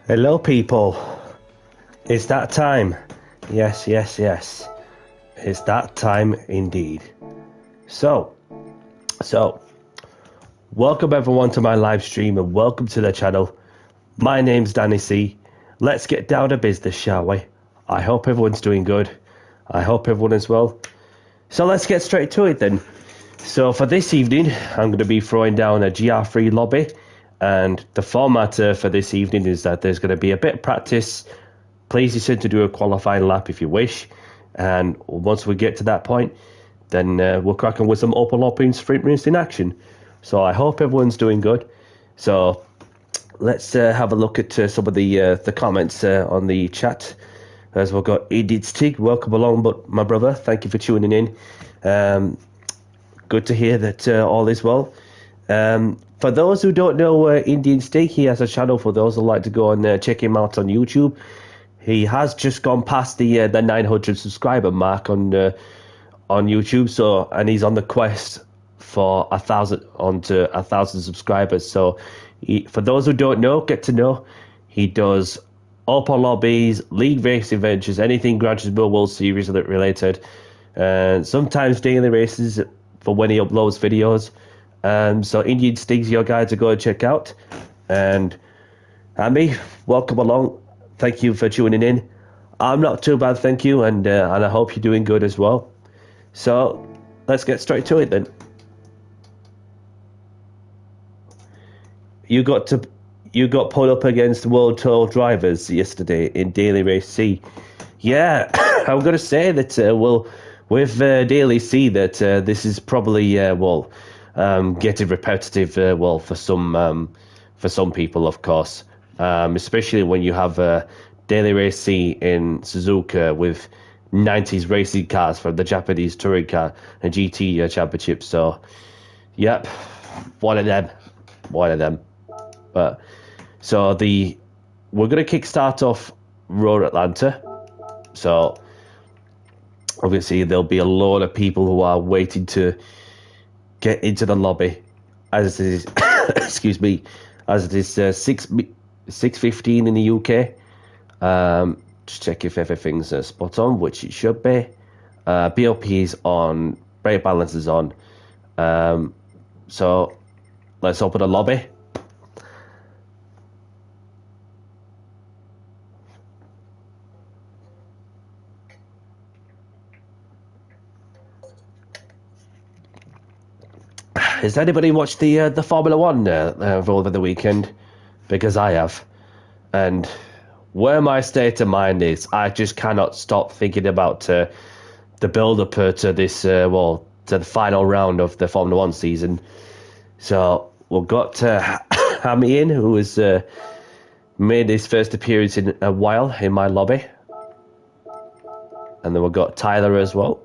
Hello, people. It's that time. Yes, yes, yes. It's that time indeed. So, welcome everyone to my live stream and welcome to the channel. My name's Danny C. Let's get down to business, shall we? I hope everyone's doing good. I hope everyone is well. So let's get straight to it then. So for this evening, I'm going to be throwing down a GR3 lobby. And the format for this evening is that there's going to be a bit of practice. Please listen to do a qualifying lap if you wish. And once we get to that point, then we'll crack on with some open lopping sprint race in action. So I hope everyone's doing good. So let's have a look at some of the comments on the chat. As we've got Edith Stig, welcome along, but my brother, thank you for tuning in. Good to hear that all is well. For those who don't know Indian Steak, he has a channel for those who like to go and check him out on YouTube. He has just gone past the 900 subscriber mark on YouTube, so and he's on the quest for 1,000 subscribers. So for those who don't know, get to know. He does open lobbies, league race adventures, anything Gran Turismo World Series related, and sometimes daily races for when he uploads videos. So Indian Stig's your guy to go and check out. And Amy, welcome along. Thank you for tuning in. I'm not too bad, thank you, and I hope you're doing good as well. So let's get straight to it then. You got put up against World Tour drivers yesterday in Daily Race C. Yeah, I'm going to say that with Daily C that this is probably getting repetitive. For some people, of course, especially when you have Daily Race C in Suzuka with 90s racing cars from the Japanese touring car and GT championship. So, yep, one of them. But so we're gonna kickstart off Road Atlanta. So obviously there'll be a lot of people who are waiting to get into the lobby, as it is. Excuse me, as it is 6:15 in the UK. Just check if everything's spot on, which it should be. BOP is on, brake balance is on. So let's open the lobby. Has anybody watched the Formula One over the weekend? Because I have, and where my state of mind is, I just cannot stop thinking about the build-up to this to the final round of the Formula One season. So we've got Hammy in, who has made his first appearance in a while in my lobby, and then we've got Tyler as well.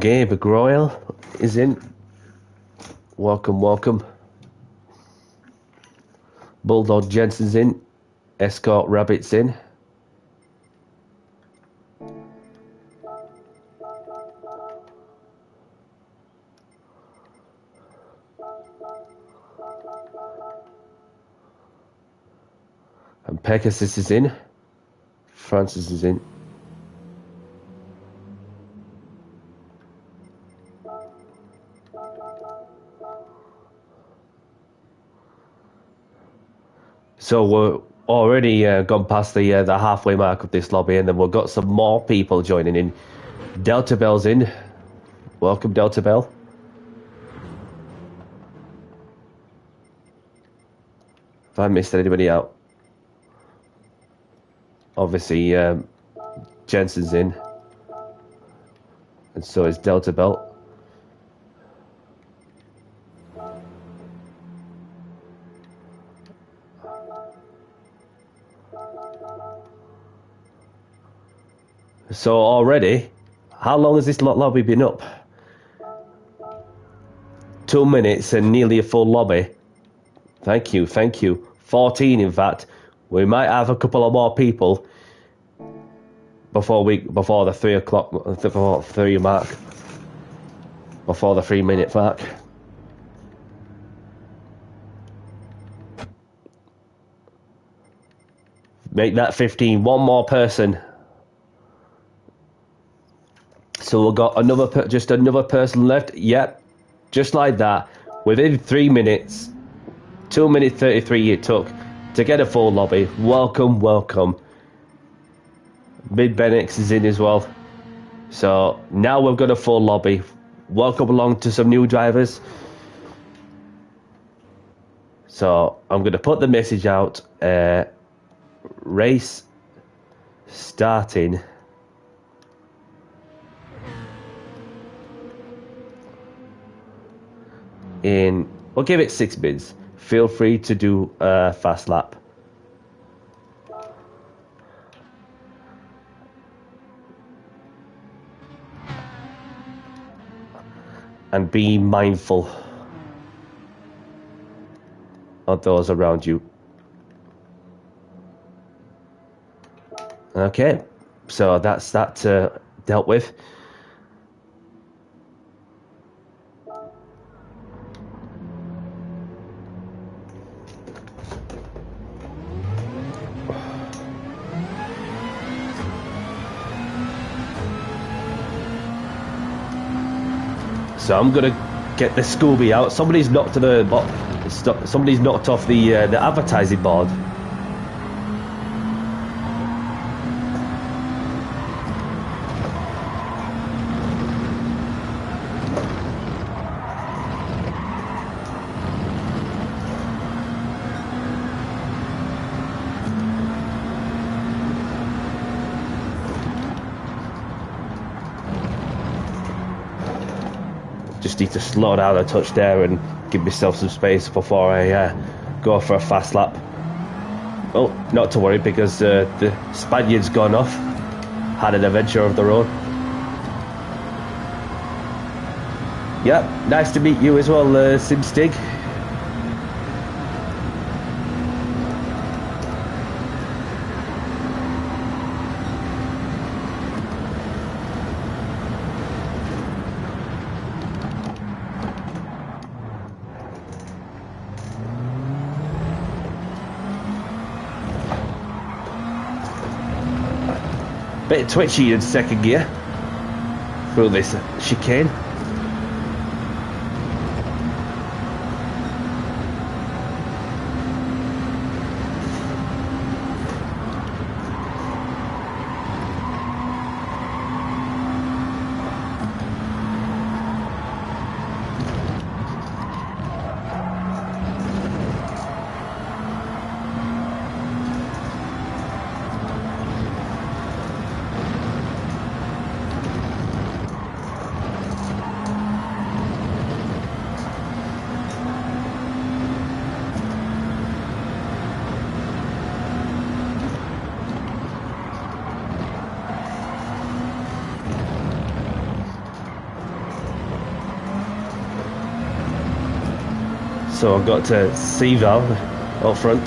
Gabe Groyle is in. Welcome, welcome. Bulldog Jensen's in. Escort Rabbit's in. And Pegasus is in. Francis is in. So we're already gone past the halfway mark of this lobby, and then we've got some more people joining in. Delta Bell's in. Welcome, Delta Bell. If I missed anybody out. Obviously, Jensen's in. And so is Delta Bell. So already, how long has this lobby been up? 2 minutes and nearly a full lobby. Thank you, thank you. 14 in fact. We might have a couple of more people before the 3 o'clock, before 3 mark, before the 3-minute mark. Make that 15. One more person. So we've got just another person left. Yep, just like that. Within 3 minutes, 2 minutes 33 it took to get a full lobby. Welcome, welcome. Mid Benix is in as well. So now we've got a full lobby. Welcome along to some new drivers. So I'm going to put the message out. Race starting in, we'll give it 6 minutes. Feel free to do a fast lap. And be mindful of those around you. Okay, so that's that dealt with. So I'm gonna get the Scooby out. Somebody's knocked off the advertising board. Just need to slow down a touch there and give myself some space before I go for a fast lap. Oh, not to worry, because the Spaniard's gone off. Had an adventure of their own. Yep, nice to meet you as well, Simstig. Bit twitchy in second gear through this chicane. So I've got to C-valve up front.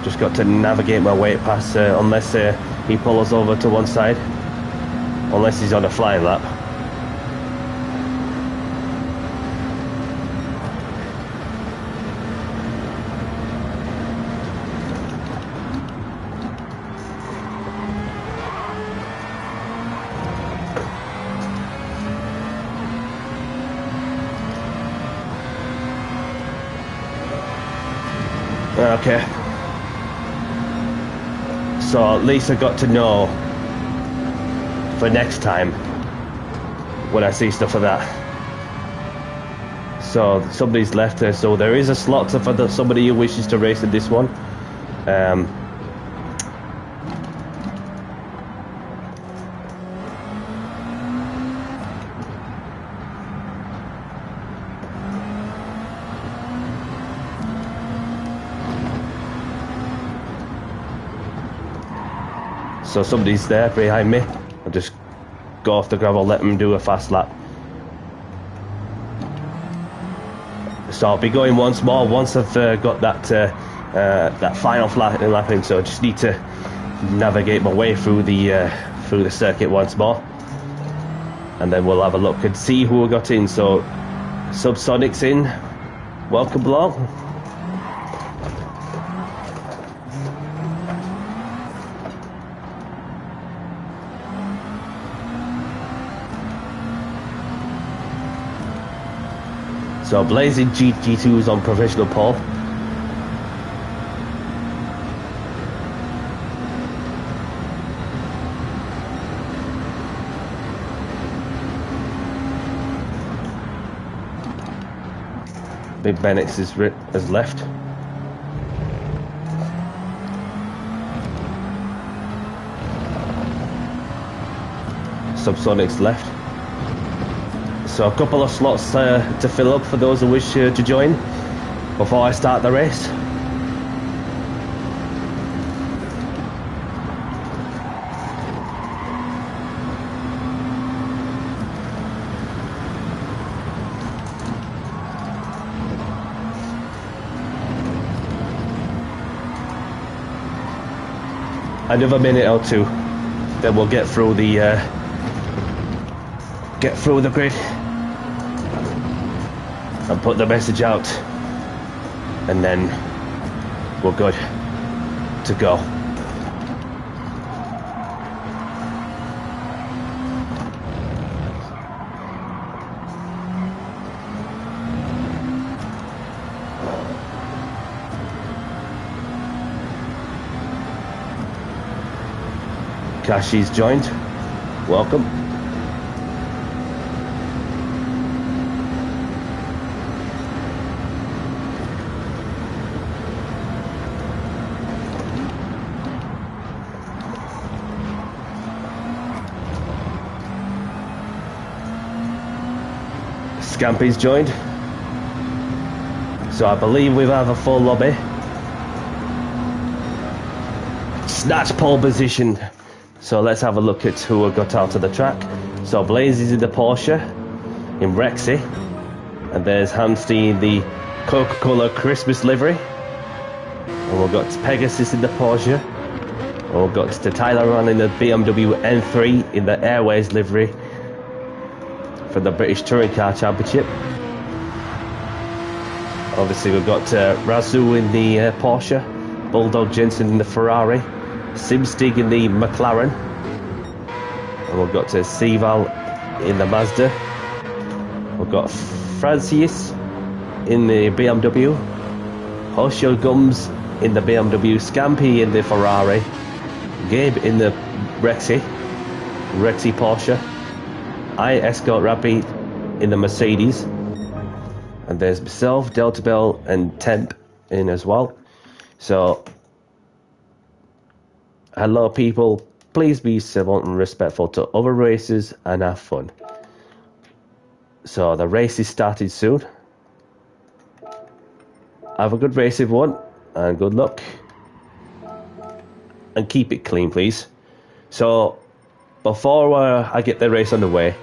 Just got to navigate my way past, unless he pulls over to one side. Unless he's on a flying lap. Okay. So at least I got to know for next time when I see stuff like that. So somebody's left there, so there is a slot for somebody who wishes to race in this one. So somebody's there behind me. I'll just go off the gravel, let them do a fast lap. So I'll be going once more once I've got that that final lapping, so I just need to navigate my way through the circuit once more, and then we'll have a look and see who we got in. So Subsonic's in, welcome along. So Blazing GT2 is on provisional pole. Big Bennett has left. Subsonic's left. So a couple of slots to fill up for those who wish to join before I start the race. Another minute or two, then we'll get through the grid and put the message out, and then we're good to go. Kashi's joined. Welcome. Scampy's joined. So I believe we have a full lobby. Snatch pole position. So let's have a look at who got out of the track. So Blaze is in the Porsche in Rexy, and there's Hamstein the Coca-Cola Christmas livery, and we've got Pegasus in the Porsche, and we've got Tyler on in the BMW M3 in the Airways livery for the British Touring Car Championship. Obviously we've got Razoo in the Porsche, Bulldog Jensen in the Ferrari, Simstig in the McLaren, and we've got Seval in the Mazda. We've got Francis in the BMW, Hoshio Gums in the BMW, Scampy in the Ferrari, Gabe in the Rexy Porsche, I Escort Rapid in the Mercedes, and there's myself, Delta Bell and Temp in as well. So hello people, please be civil and respectful to other races and have fun. So the race is starting soon. Have a good race everyone, and good luck. And keep it clean please. So before I get the race underway,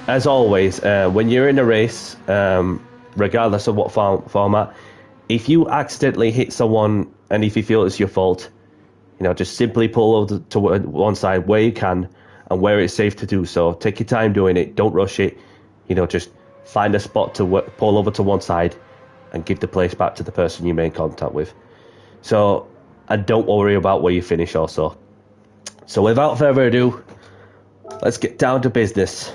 as always, when you're in a race, regardless of what format, if you accidentally hit someone and if you feel it's your fault, you know, just simply pull over to one side where you can and where it's safe to do so. Take your time doing it. Don't rush it. You know, just find a spot to pull over to one side and give the place back to the person you made contact with. So, and don't worry about where you finish also. So without further ado, let's get down to business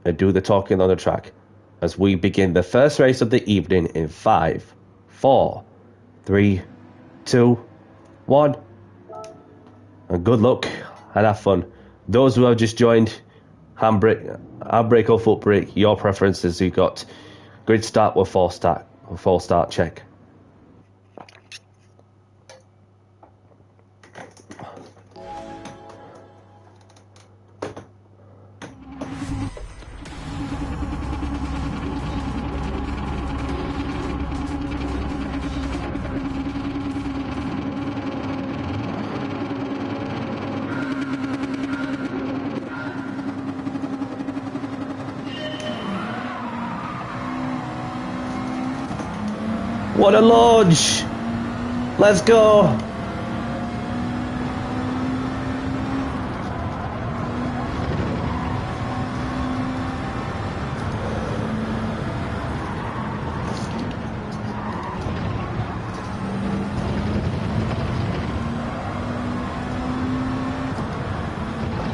and do the talking on the track as we begin the first race of the evening in 5, 4, 3, 2, 1. And good luck and have fun. Those who have just joined, handbrake or foot brake, your preferences. You got grid start with full start check. What a launch! Let's go.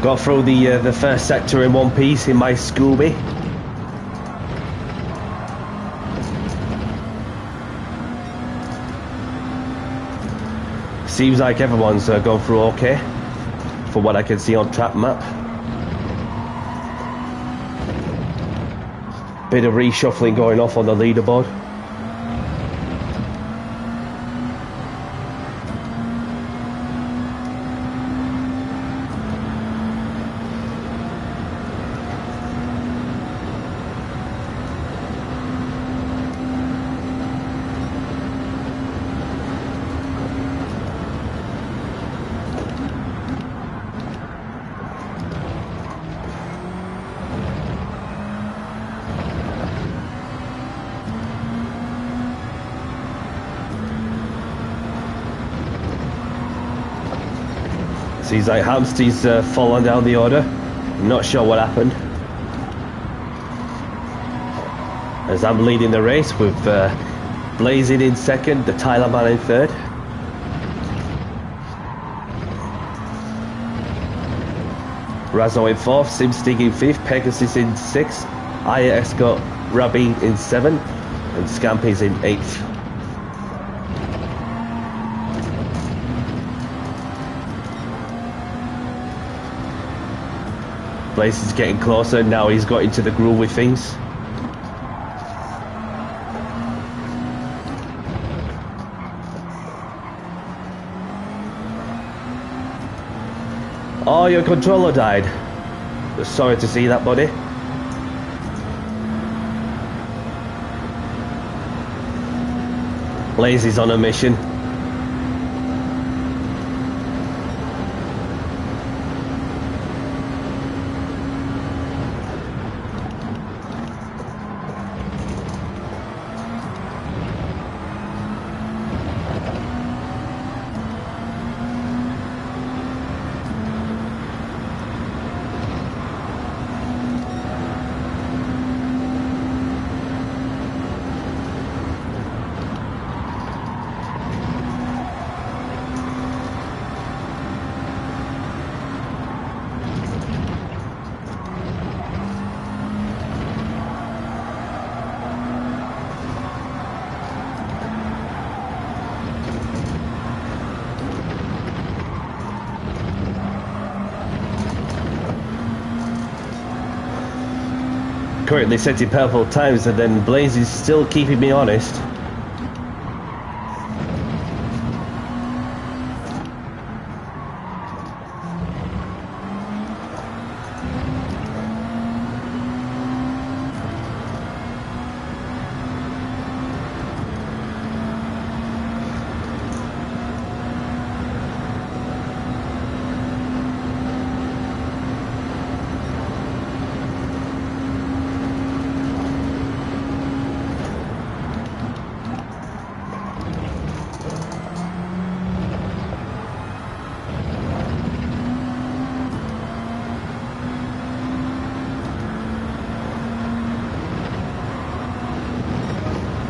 Got through the first sector in one piece in my Scooby. Seems like everyone's gone through okay, from what I can see on track map. Bit of reshuffling going off on the leaderboard. Seems like Hamsty's fallen down the order. I'm not sure what happened. As I'm leading the race with Blazing in second, the Tyler man in third. Razzo in fourth, Simstig in fifth, Pegasus in sixth, Aya Escort Rabbi in seventh, and Scampy's in eighth. Blaze is getting closer, now he's got into the groove with things. Oh, your controller died. Sorry to see that, buddy. Blaze is on a mission. Currently setting purple times, and then Blaze is still keeping me honest.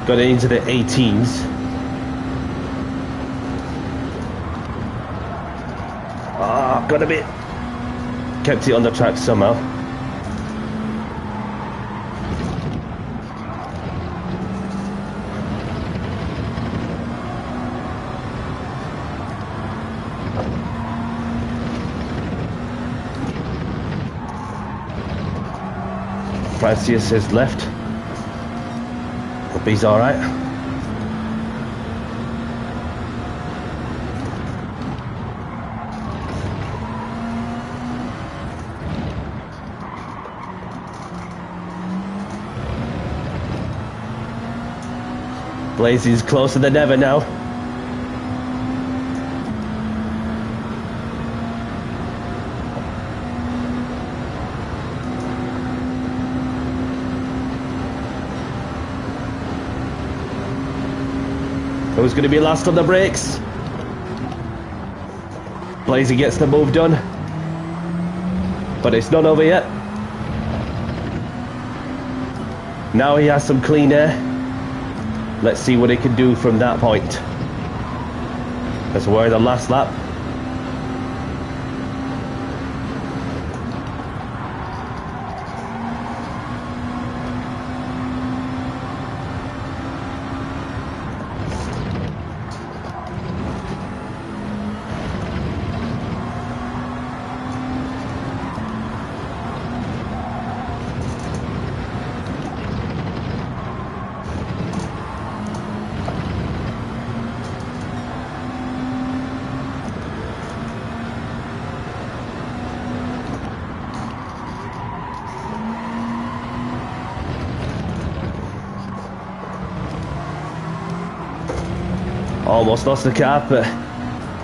Got it into the 18s. Ah, got a bit. Kept it on the track somehow. Francis has left. Hope he's alright. Blaze is closer than ever now. Who's going to be last on the brakes? Blazy gets the move done. But it's not over yet. Now he has some clean air. Let's see what he can do from that point. As we're in the last lap. Almost lost the car, but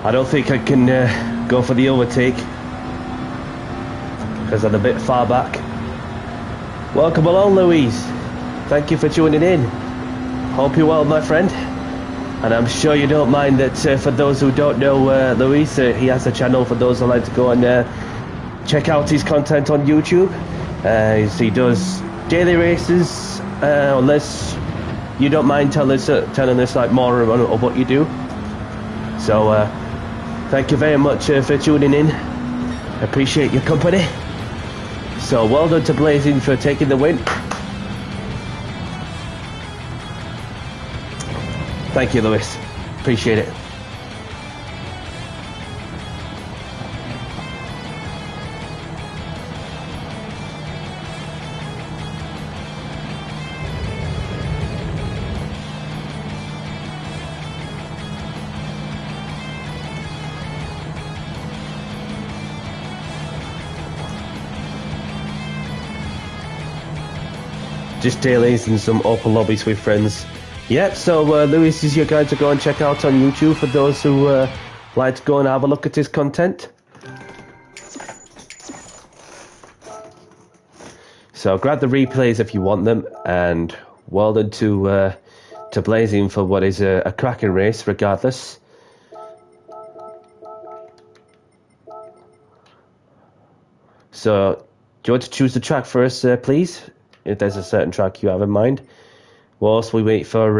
I don't think I can go for the overtake because I'm a bit far back. Welcome along, Louise. Thank you for tuning in. Hope you're well, my friend. And I'm sure you don't mind that for those who don't know Louise, he has a channel for those who like to go and check out his content on YouTube. He does daily races, unless you don't mind telling us like more about what you do. So thank you very much for tuning in. Appreciate your company. So well done to Blazing for taking the win. Thank you, Lewis. Appreciate it. Just dailies and some open lobbies with friends. Yep, so Lewis is your guy to go and check out on YouTube for those who like to go and have a look at his content. So grab the replays if you want them, and well done to Blazing for what is a cracking race regardless. So do you want to choose the track first, please? If there's a certain track you have in mind. Whilst we wait for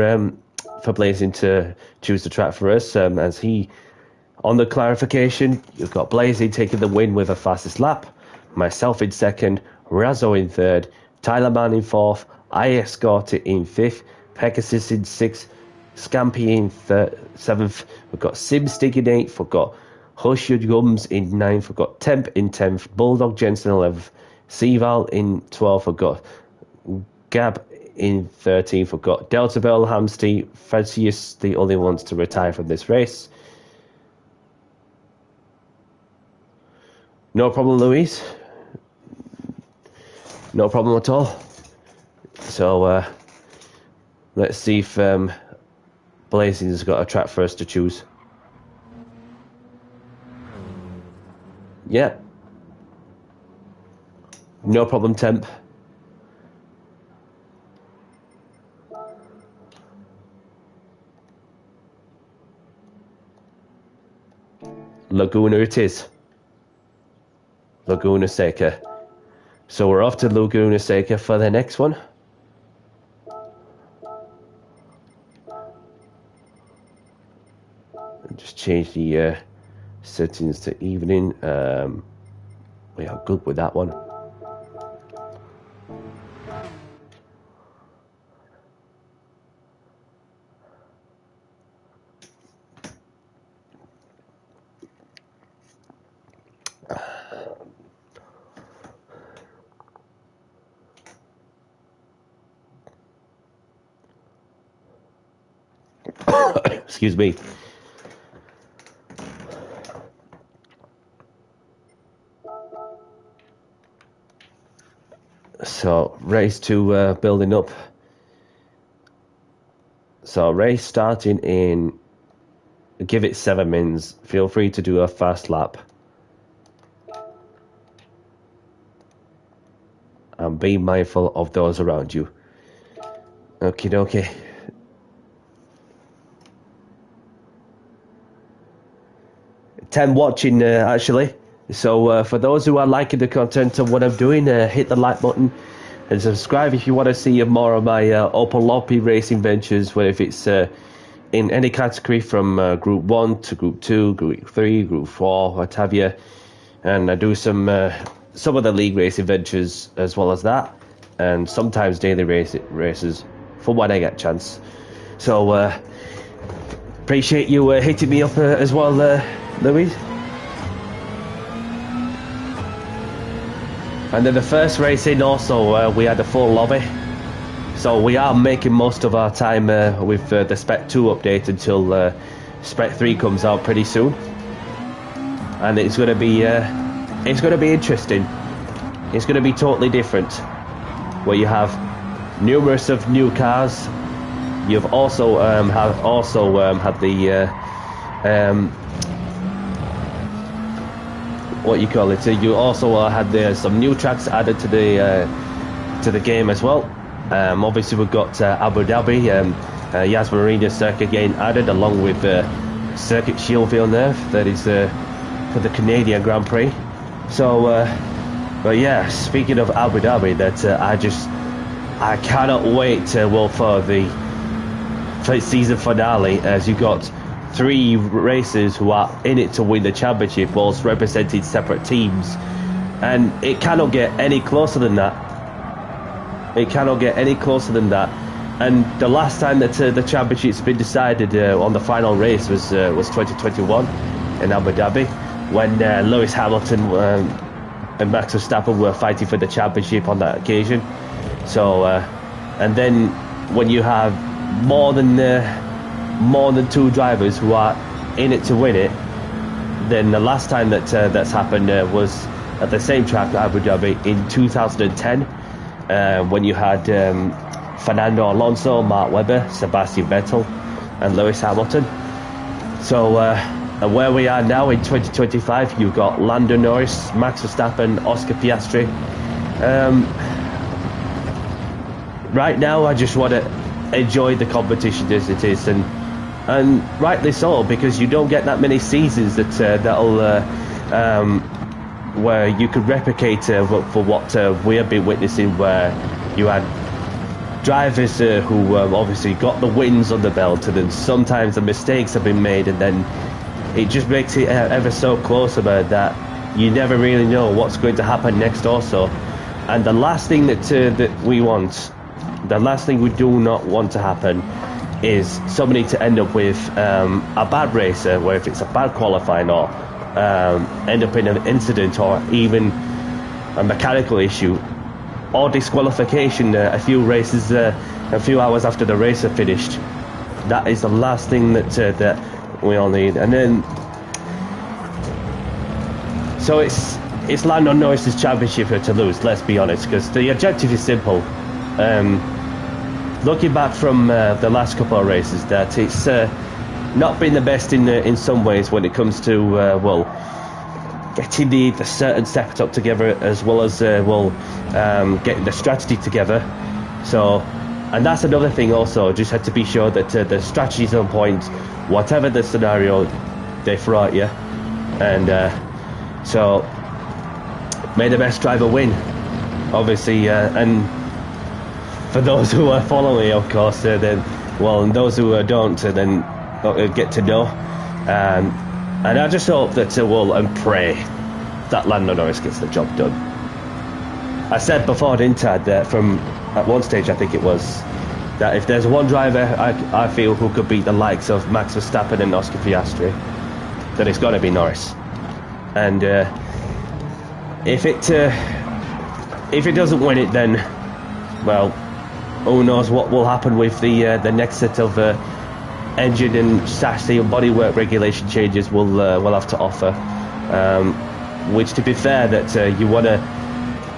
Blazing to choose the track for us, as he, on the clarification, you've got Blazing taking the win with the fastest lap, myself in second, Razzo in third, Tyler Mann in fourth, I Escorted in fifth, Pegasus in sixth, Scampy in seventh, we've got Simstig in eighth, we've got Hush Your Gums in ninth, we've got Temp in 10th, Bulldog Jensen 11th, Seaval in 12th, we've got Gab in 13th, we've got Delta Bell, Hamsty, Francis, the only ones to retire from this race. No problem, Louise. No problem at all. So let's see if Blazing's got a track for us to choose. Yeah. No problem, Temp. Laguna it is. Laguna Seca. So we're off to Laguna Seca for the next one. Just change the settings to evening. We are good with that one. Excuse me. So race 2 building up. So race starting in, give it 7 minutes. Feel free to do a fast lap. And be mindful of those around you. Okie dokie. 10 watching actually. So for those who are liking the content of what I'm doing, hit the like button and subscribe if you want to see more of my open lobby racing ventures, whether if it's in any category from Group 1 to Group 2, Group 3, Group 4, what have you. And I do some of the league racing ventures as well as that, and sometimes daily races for when I get a chance. So appreciate you hitting me up as well, Louis. And then the first race in also, we had a full lobby. So we are making most of our time with the Spec 2 update until Spec 3 comes out pretty soon. And it's going to be interesting. It's going to be totally different, where you have numerous of new cars. You've also had the what you call it. You also had some new tracks added to the game as well. Obviously we've got Abu Dhabi, Yas Marina circuit again added, along with Circuit Shield Villeneuve, that is for the Canadian Grand Prix. So but yeah, speaking of Abu Dhabi, that I cannot wait for the season finale, as you got 3 racers who are in it to win the championship, whilst representing separate teams, and it cannot get any closer than that. It cannot get any closer than that. And the last time that the championship's been decided on the final race was 2021 in Abu Dhabi, when Lewis Hamilton and Max Verstappen were fighting for the championship on that occasion. So and then when you have more than 2 drivers who are in it to win it, then the last time that that's happened was at the same track, Abu Dhabi, in 2010, when you had Fernando Alonso, Mark Webber, Sebastian Vettel and Lewis Hamilton. So and where we are now in 2025, you've got Lando Norris, Max Verstappen, Oscar Piastri. Right now I just want to enjoy the competition as it is, and rightly so, because you don't get that many seasons that'll where you could replicate for what we have been witnessing, where you had drivers who obviously got the wins on the belt, and then sometimes the mistakes have been made, and then it just makes it ever so close about that you never really know what's going to happen next also. And the last thing that we want, the last thing we do not want to happen, is somebody to end up with a bad racer, where if it's a bad qualifying, or end up in an incident, or even a mechanical issue, or disqualification a few hours after the race are finished. That is the last thing that we all need. And then so it's Lando Norris's championship to lose, let's be honest, because the objective is simple. Looking back from the last couple of races, that it's not been the best in some ways when it comes to getting the certain setup together, as well as getting the strategy together. So, and that's another thing also, just had to be sure that the strategy's on point, whatever the scenario they throw at you. And so may the best driver win, obviously. And for those who are following, of course, and those who don't, then get to know. And I just hope that and pray that Lando Norris gets the job done. I said before, didn't I, that at one stage, I think it was, that if there's one driver I feel who could beat the likes of Max Verstappen and Oscar Piastri, then it's got to be Norris. And if it doesn't win it, then, well, who knows what will happen with the next set of engine and chassis and bodywork regulation changes we'll have to offer. Which, to be fair, that you want to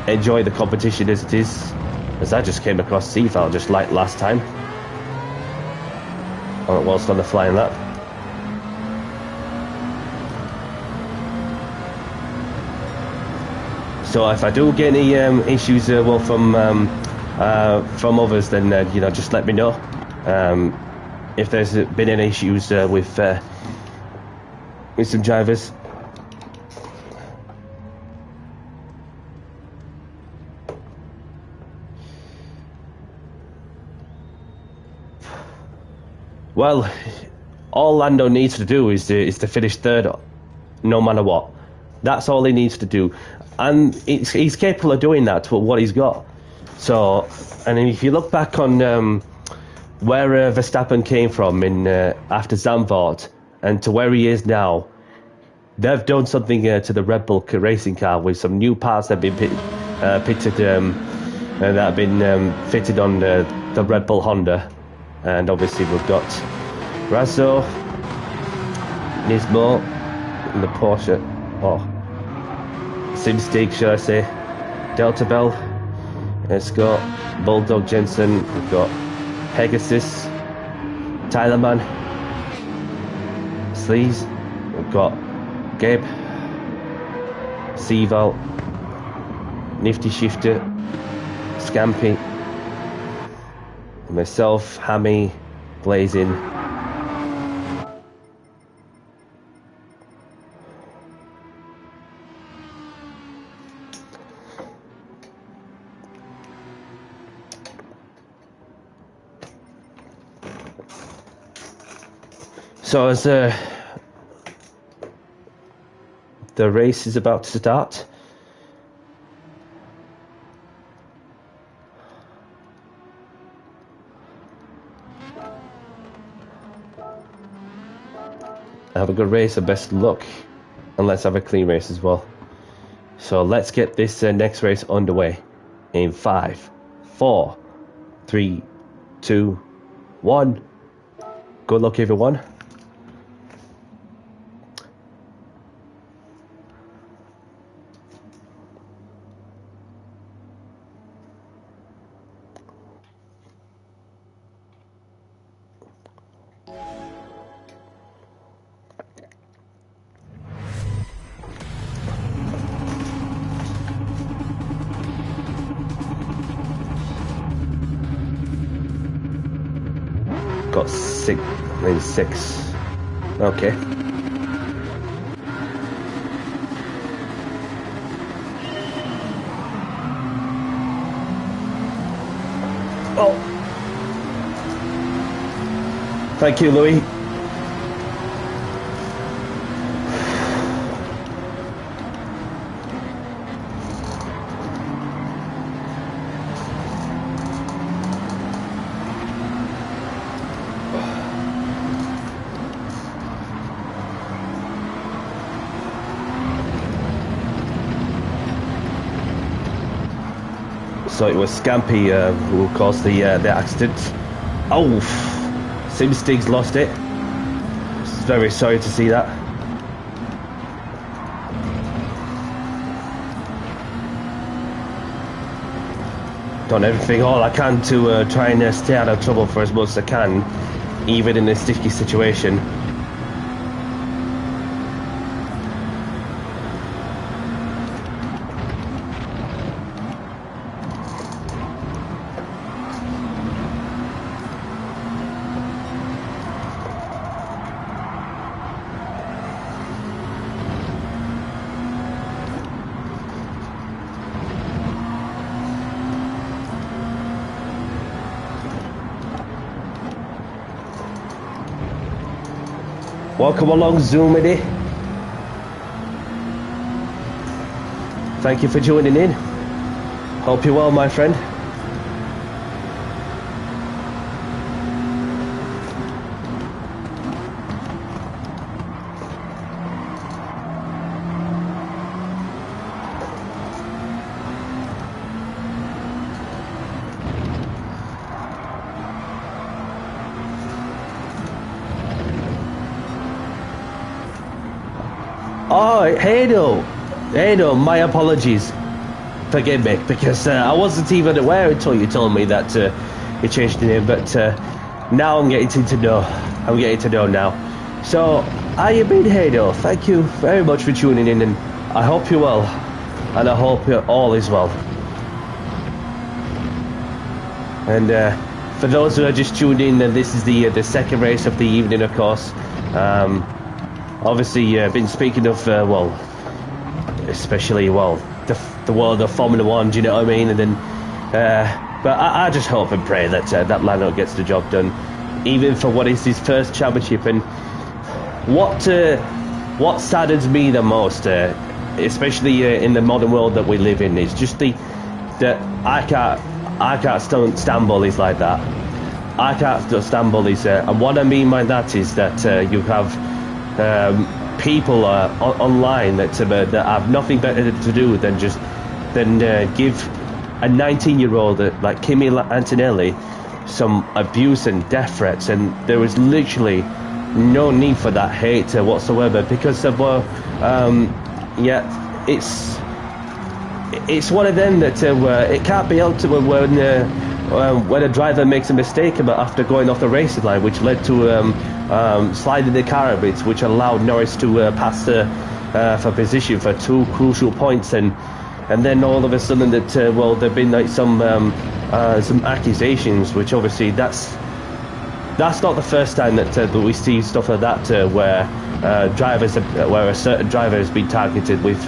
enjoy the competition as it is. As I just came across Seaval just like last time, whilst on the flying lap. So if I do get any issues from others, then just let me know. If there's been any issues with with some drivers. Well, all Lando needs to do is to finish third, no matter what. That's all he needs to do, and he's capable of doing that to what he's got. So, and if you look back on where Verstappen came from in after Zandvoort and to where he is now, they've done something to the Red Bull racing car with some new parts that have been pitted that have been fitted on the Red Bull Honda. And obviously we've got Razzo, Nismo, and the Porsche, Simstig, should I say, Delta Bell, it's got Bulldog Jensen, we've got Pegasus, Tylerman, Sleaze, we've got Gabe, Seaval, Nifty Shifter, Scampy, myself, Hammy, Blazing. So as the race is about to start, have a good race and best of luck, and let's have a clean race as well. So let's get this next race underway in 5, 4, 3, 2, 1. Good luck, everyone. Got 6. Okay. Oh. Thank you, Louis. So it was Scampy who caused the accident. Oh, Simstig's lost it. Very sorry to see that. Done everything all I can to try and stay out of trouble for as much as I can, even in a sticky situation. Welcome along, Zoomity. Thank you for joining in. Hope you're well, my friend. Oh, hey no, my apologies. Forgive me, because I wasn't even aware until you told me that you changed the name, but now I'm getting to know. I'm getting to know now. So, how you been, Hado? Thank you very much for tuning in, and I hope you're well, and I hope all is well. And for those who are just tuned in, this is the second race of the evening, of course. obviously been speaking of well, especially well the world of Formula One. Do you know what I mean? And then, but I just hope and pray that that Lando gets the job done, even for what is his first championship. And what saddens me the most, especially in the modern world that we live in, is just that I can't stand bullies like that. I can't stand bullies, and what I mean by that is that you have people online that have nothing better to do than give a 19-year-old like Kimi Antonelli some abuse and death threats, and there is literally no need for that hate whatsoever, because of it's one of them that it can't be helped when a driver makes a mistake after going off the racing line, which led to sliding the car a bit, which allowed Norris to pass for position for 2 crucial points, and then all of a sudden that there've been like some accusations, which obviously that's not the first time that we see stuff like that where a certain driver has been targeted with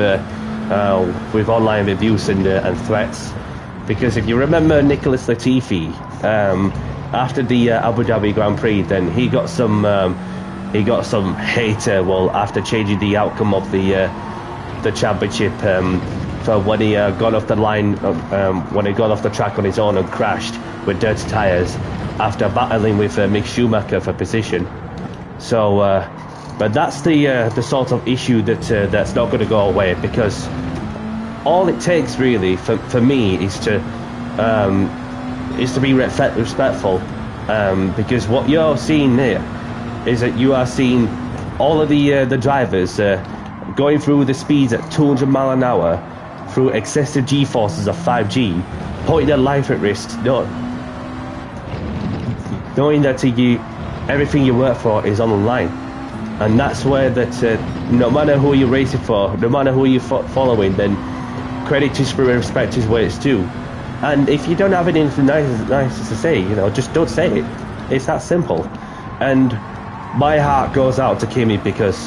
online abuse and threats. Because if you remember Nicholas Latifi, after the Abu Dhabi Grand Prix, then he got some hate. After changing the outcome of the championship for when he got off the line, when he got off the track on his own and crashed with dirty tyres after battling with Mick Schumacher for position. So, but that's the sort of issue that's not going to go away, because all it takes really for me is to be respectful, because what you're seeing there is that you are seeing all of the drivers going through the speeds at 200 miles an hour through excessive G-forces of 5G, putting their life at risk, knowing that everything you work for is on the line. And that's where no matter who you're racing for, no matter who you're following, then credit is for respect is where it's due. And if you don't have anything nice to say, just don't say it. It's that simple. And my heart goes out to Kimi, because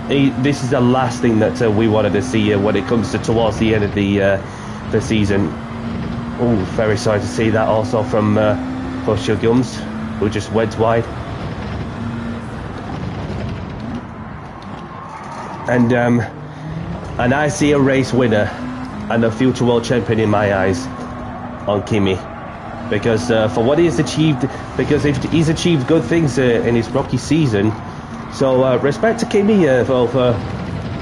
this is the last thing that we wanted to see when it comes towards the end of the season. Oh, very sorry to see that also from Hoshio Gums, who just went wide. And I see a race winner and a future world champion in my eyes on Kimi, because for what he's achieved, because he's achieved good things in his rookie season. So respect to Kimi for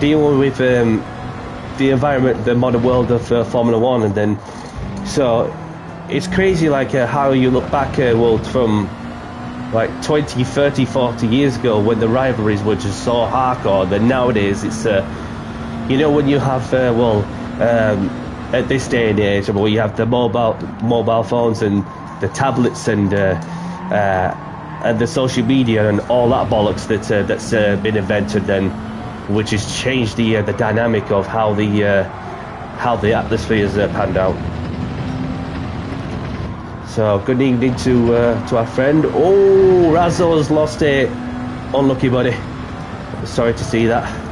dealing with the environment, the modern world of Formula One. And then, so it's crazy like how you look back from like 20, 30, 40 years ago, when the rivalries were just so hardcore. Then nowadays it's when you have at this day and age, where you have the mobile phones and the tablets and the social media and all that bollocks that's been invented, then, which has changed the dynamic of how the atmosphere has panned out. So good evening to our friend. Oh, Razzo has lost it. Unlucky, buddy. Sorry to see that.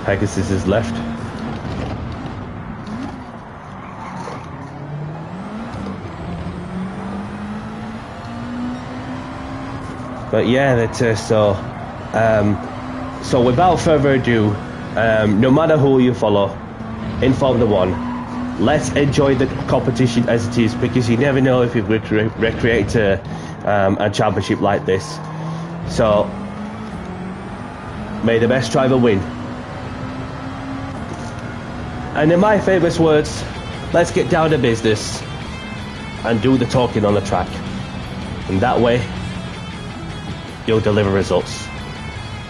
Pegasus is left. But yeah, that's so without further ado, no matter who you follow in Formula One, let's enjoy the competition as it is, because you never know if you would recreate a championship like this. So may the best driver win. And in my famous words, let's get down to business and do the talking on the track. And that way, you'll deliver results.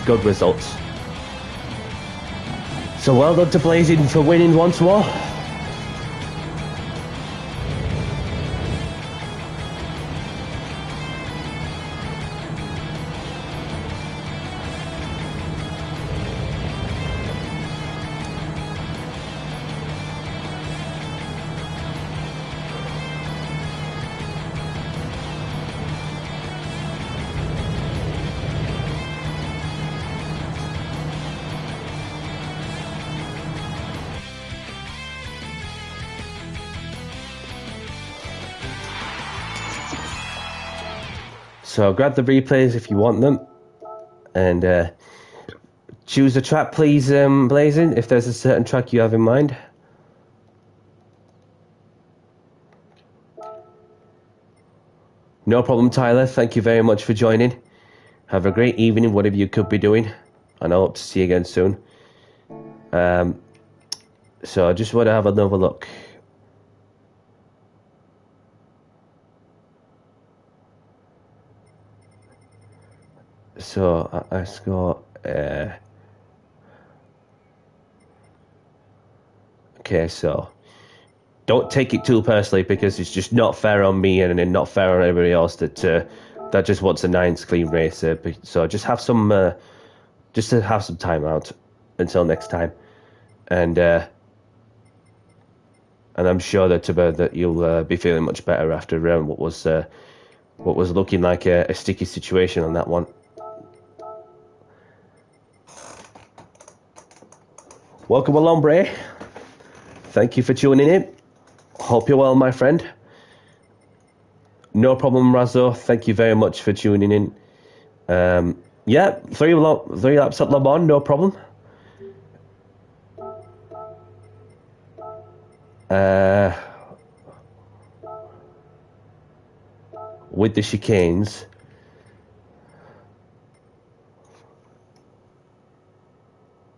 Good results. So well done to Blazing for winning once more. So grab the replays if you want them, and choose a track, please, Blazing, if there's a certain track you have in mind. No problem, Tyler. Thank you very much for joining. Have a great evening, whatever you could be doing, and I hope to see you again soon. So I just want to have another look. So I score. Okay, so don't take it too personally, because it's just not fair on me and not fair on everybody else that just wants a 9th clean race. So just have some, just to have some time out until next time, and I'm sure that you'll be feeling much better after what was looking like a sticky situation on that one. Welcome along, Bray. Thank you for tuning in. Hope you're well, my friend. No problem, Razzo. Thank you very much for tuning in. Yeah, three laps at Le Mans, no problem. With the chicanes.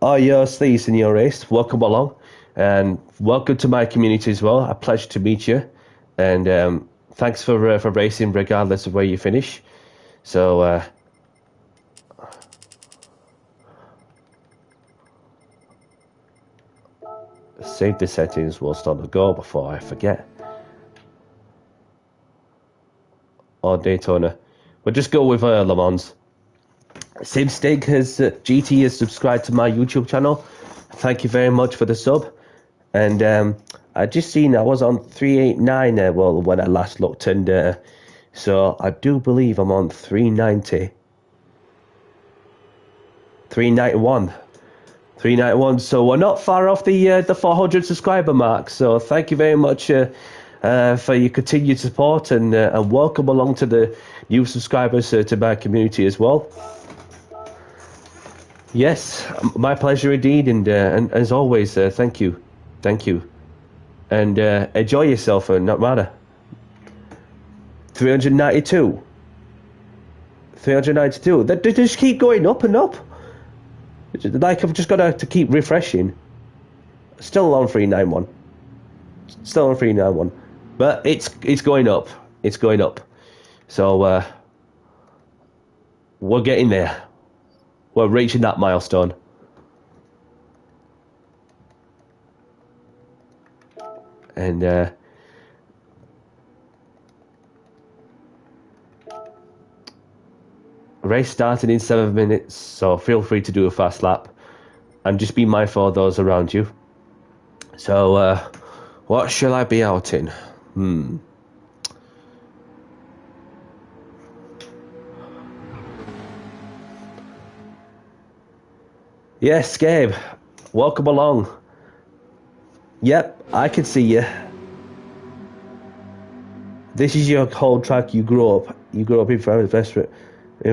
Oh, you're Sleaze in your race. Welcome along. And welcome to my community as well. A pleasure to meet you. And thanks for racing regardless of where you finish. So, save the settings whilst on the go before I forget. Or Daytona. We'll just go with Le Mans. Simstig GT has subscribed to my YouTube channel. Thank you very much for the sub. And I just seen I was on 389 well, when I last looked, and so I do believe I'm on 390. 391. So we're not far off the 400 subscriber mark. So thank you very much for your continued support, and welcome along to the new subscribers to my community as well. Yes, my pleasure indeed, and as always, thank you, and enjoy yourself, not matter. 392. They just keep going up and up. Like I've just got to keep refreshing. Still on 391. But it's going up. It's going up. So we're getting there. We're reaching that milestone. And race starting in 7 minutes, so feel free to do a fast lap and just be mindful of those around you. So what shall I be out in? Yes, Gabe, welcome along. Yep, I can see you. This is your whole track. You grew up in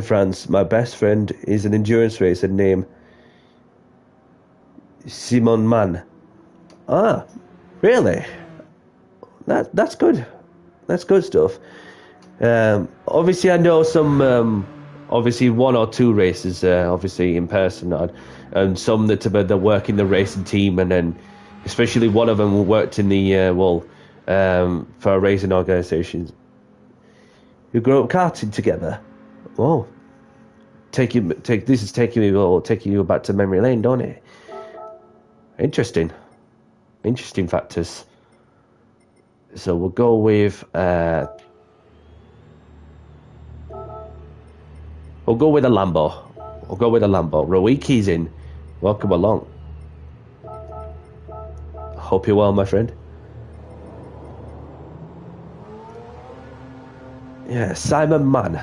France. My best friend is an endurance racer named Simon Mann. Ah, really? That's good. That's good stuff. Obviously, I know some. Obviously, 1 or 2 races. Obviously, in person, and some that work in the racing team, and then especially one of them worked in the for a racing organisation. You grew up karting together. Oh, this is taking you back to memory lane, don't it? Interesting factors. So we'll go with a Lambo. Rowiki's in. Welcome along. Hope you're well, my friend. Yeah, Simon Mann.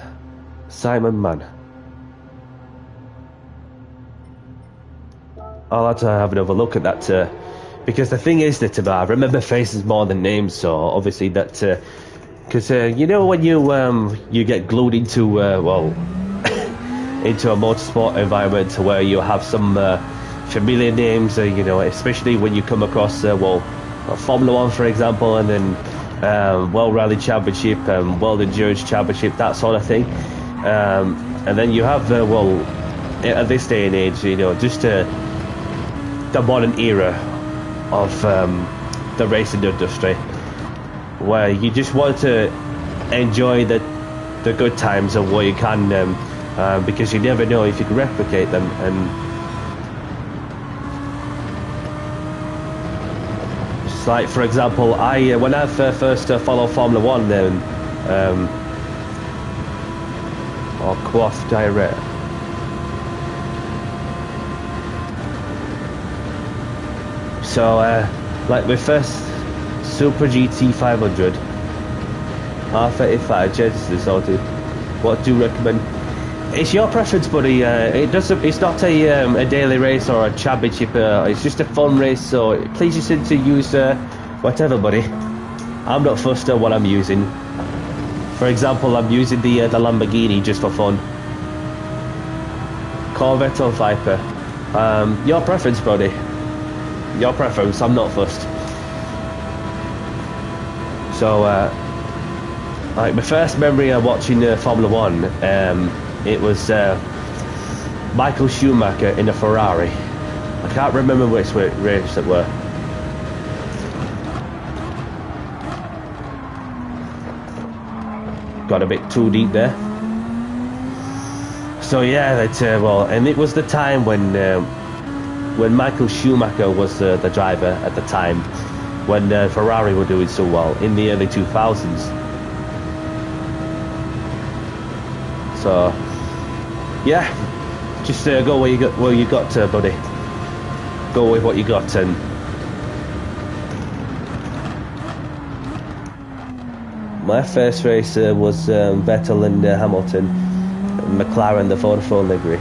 I'll have to have another look at that, because the thing is that I remember faces more than names, so obviously that Because you know when you get glued into well into a motorsport environment where you have some familiar names, you know, especially when you come across well Formula One, for example, and then World Rally Championship, World Endurance Championship, that sort of thing, and then you have well, at this day and age, you know, just the modern era of the racing industry, where you just want to enjoy the good times of what you can, because you never know if you can replicate them. And it's like, for example, I when I first followed Formula One, then or Quaff Direct. So, like my first Super GT 500 R35 Genesis Auto, what do you recommend? It's your preference, buddy. It's not a daily race or a championship. It's just a fun race. So please just to use whatever, buddy. I'm not fussed on what I'm using. For example, I'm using the Lamborghini just for fun. Corvette or Viper. Your preference, buddy. Your preference. I'm not fussed. So, like my first memory of watching Formula One, it was Michael Schumacher in a Ferrari. I can't remember which race it were. Got a bit too deep there. So yeah, that well, and it was the time when Michael Schumacher was the driver at the time, when Ferrari were doing so well in the early 2000s. So yeah, just go where you got, buddy. Go with what you got. And my first race was Vettel and Hamilton, McLaren, the Vodafone livery.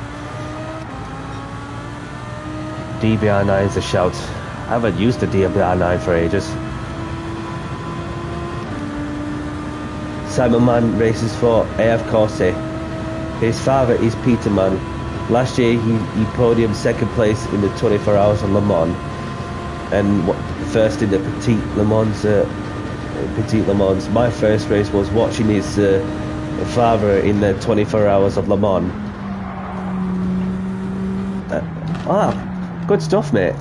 DBR9 is a shout. I haven't used the DBR9 for ages. Simon Mann races for AF Corse. His father is Peter Mann. Last year he podiumed second place in the 24 Hours of Le Mans, and first in the Petite Le Mans. My first race was watching his father in the 24 Hours of Le Mans. Good stuff, mate.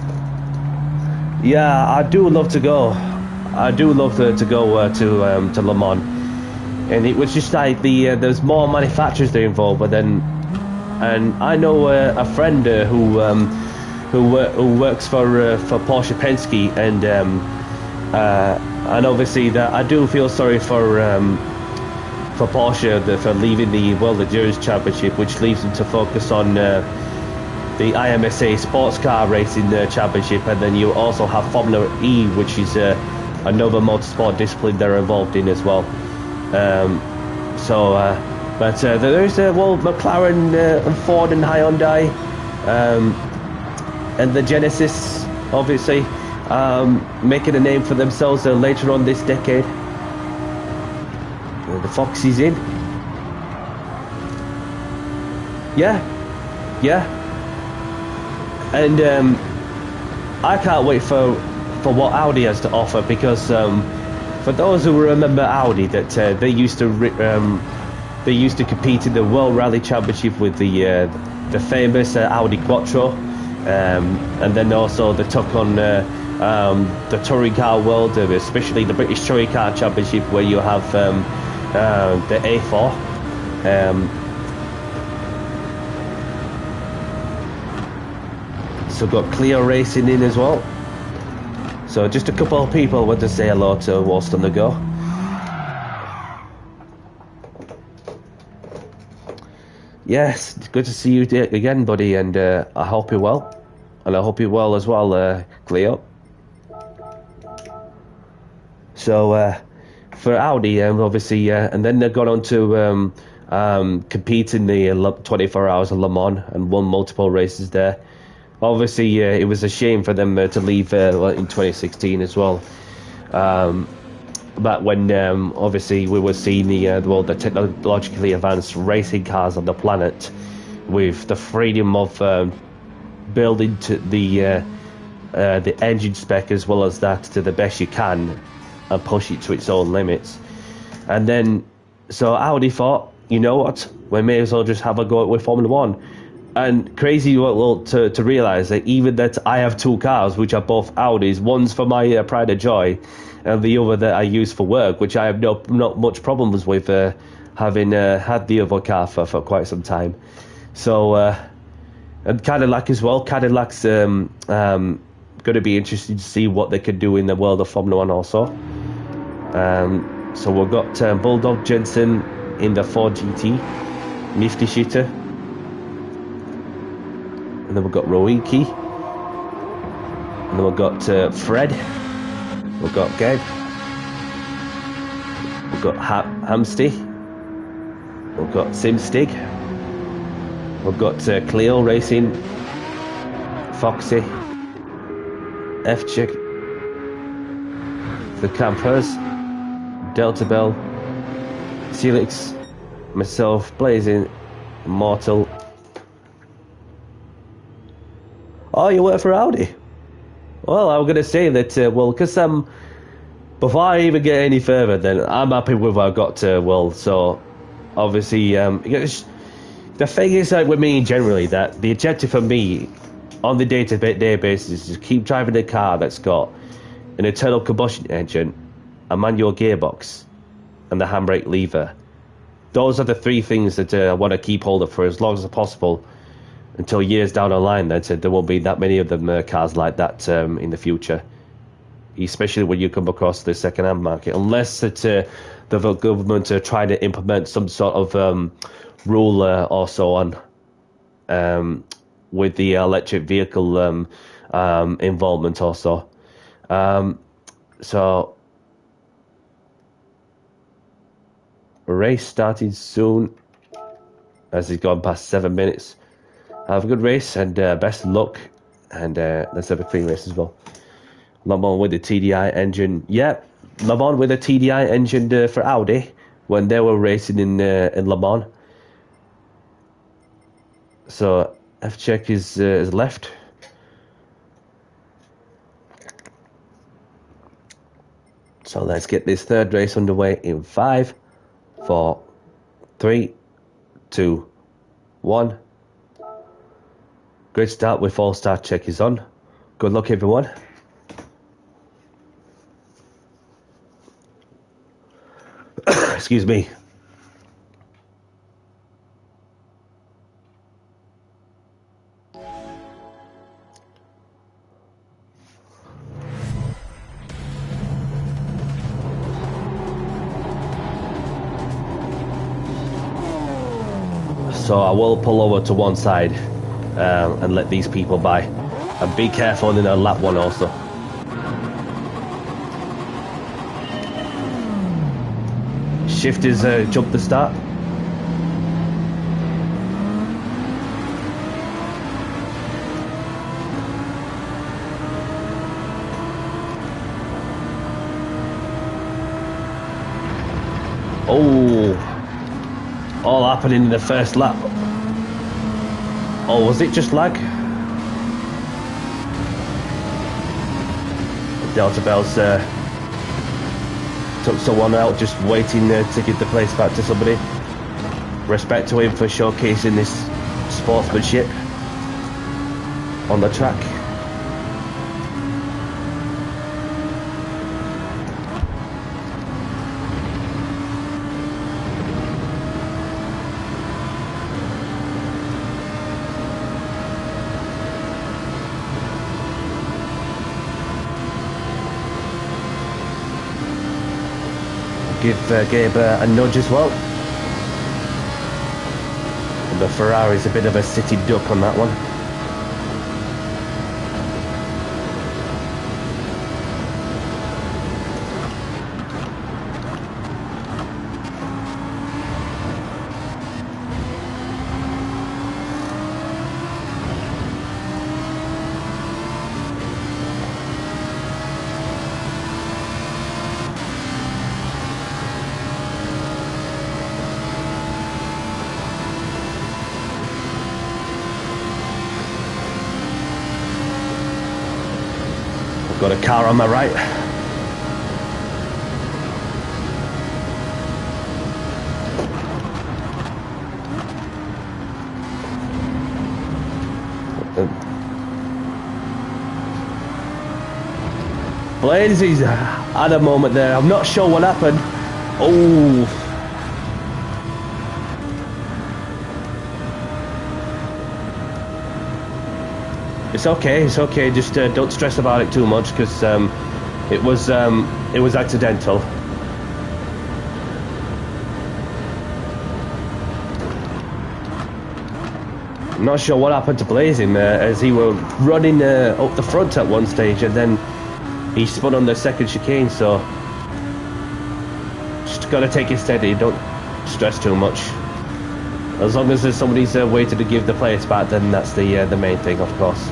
Yeah, I do love to go. I do love to go to Le Mans, and it was just like there's more manufacturers there involved. But then, and I know a friend who works for Porsche Penske, and obviously that I do feel sorry for Porsche for leaving the World Endurance Championship, which leaves them to focus on the IMSA Sports Car Racing Championship, and then you also have Formula E, which is another motorsport discipline they're involved in as well. But there's McLaren and Ford and Hyundai, and the Genesis, obviously, making a name for themselves later on this decade. The Fox is in. Yeah. And I can't wait for what Audi has to offer, because for those who remember Audi, that they used to compete in the World Rally Championship with the famous Audi Quattro, and then also they took on the touring car world, especially the British Touring Car Championship, where you have the A4. So got Clio Racing in as well. So just a couple of people want to say hello to whilst on the go. Yes, it's good to see you again, buddy, and I hope you're well. And I hope you're well as well, Cleo. So for Audi, obviously, and then they got on to compete in the 24 Hours of Le Mans and won multiple races there. Obviously, it was a shame for them to leave in 2016 as well. back when obviously we were seeing the technologically advanced racing cars on the planet, with the freedom of building to the engine spec as well as that to the best you can, and push it to its own limits. And then, so Audi thought, you know what, we may as well just have a go with Formula One. And crazy to realise that even that I have two cars, which are both Audis, one's for my pride and joy, and the other that I use for work, which I have not much problems with, having had the other car for quite some time. So, and Cadillac as well. Cadillac's going to be interesting to see what they can do in the world of Formula One also. So we've got Bulldog Jensen in the Ford GT, Nifty Shooter. And then we've got Roiki. And then we've got Fred. We've got Gabe. We've got Hamsty. We've got Simstig. We've got Cleo Racing. Foxy. F-Chick. The Campers. Delta Bell. Celix. Myself. Blazing. Immortal. Oh, you work for Audi? Well, I'm going to say that, well, because before I even get any further, then I'm happy with what I've got to, well, so, obviously, the thing is, like, with me generally, that the objective for me, on the day-to-day basis, is to keep driving a car that's got an internal combustion engine, a manual gearbox, and the handbrake lever. Those are the three things that I want to keep hold of for as long as possible, until years down the line, then there won't be that many of them cars like that in the future, especially when you come across the second-hand market, unless the government are trying to implement some sort of rule or so on with the electric vehicle involvement also. So, race starting soon, as it's gone past 7 minutes. Have a good race and best of luck, and let's have a clean race as well. Le Mans with the TDI engine. Yeah, Le Mans with a TDI engine for Audi when they were racing in Le Mans. So F-Check is left. So let's get this third race underway in 5, 4, 3, 2, 1. Great start with All Star Check is on. Good luck, everyone. Excuse me. So I will pull over to one side and let these people by. And be careful in a lap one also. Shifters jump the start. Oh, all happening in the first lap. Oh, was it just lag? Delta Bells took someone out, just waiting to give the place back to somebody. Respect to him for showcasing this sportsmanship on the track. Give Gabe a nudge as well. And the Ferrari's a bit of a sitting duck on that one. Got a car on my right. Blazy's had a moment there. I'm not sure what happened. Oh. It's okay. It's okay. Just don't stress about it too much, because it was accidental. I'm not sure what happened to Blazing as he was running up the front at one stage, and then he spun on the second chicane. So just gotta take it steady. Don't stress too much. As long as there's somebody's waiting to give the place back, then that's the main thing, of course.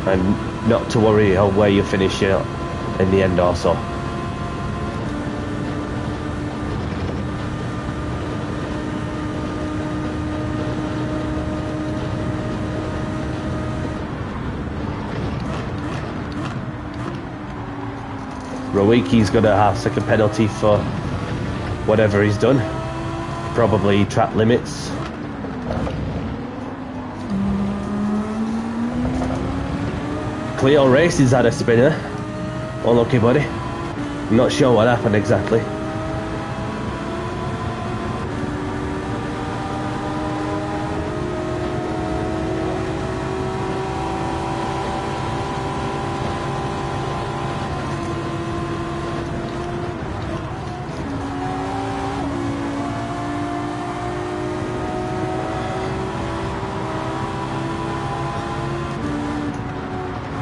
And not to worry where you finish in the end also. Rowiki's gonna have second penalty for whatever he's done. Probably track limits. Cleo Racing's had a spinner. Unlucky buddy. I'm not sure what happened exactly.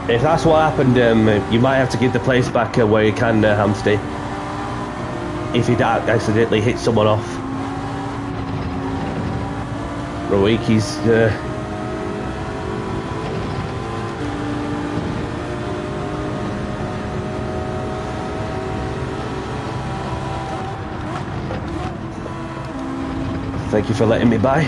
If that's what happened, you might have to give the place back where you can, Hamsty. If you accidentally hit someone off. Rowiki's thank you for letting me by.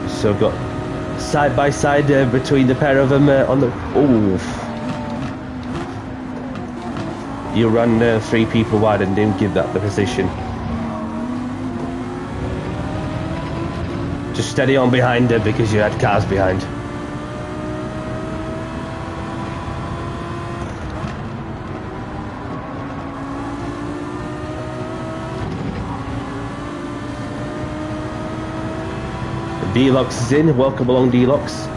So I've got side by side between the pair of them on the... Oh. You ran 3 people wide and didn't give that the position. Just steady on behind her because you had cars behind. D-Lux is in. Welcome along, D-Lux.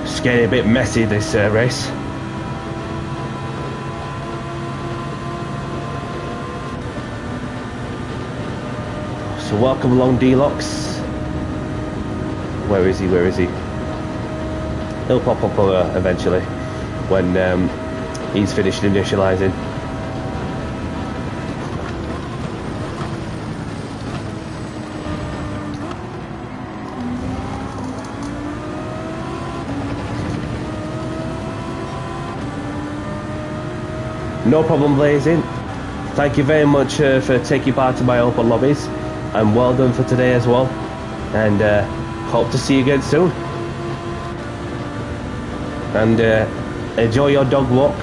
It's getting a bit messy, this race. So welcome along, D-Lux. Where is he? Where is he? He'll pop up eventually when he's finished initializing. No problem, Blazing. Thank you very much for taking part in my open lobbies, and well done for today as well. And hope to see you again soon. And enjoy your dog walk.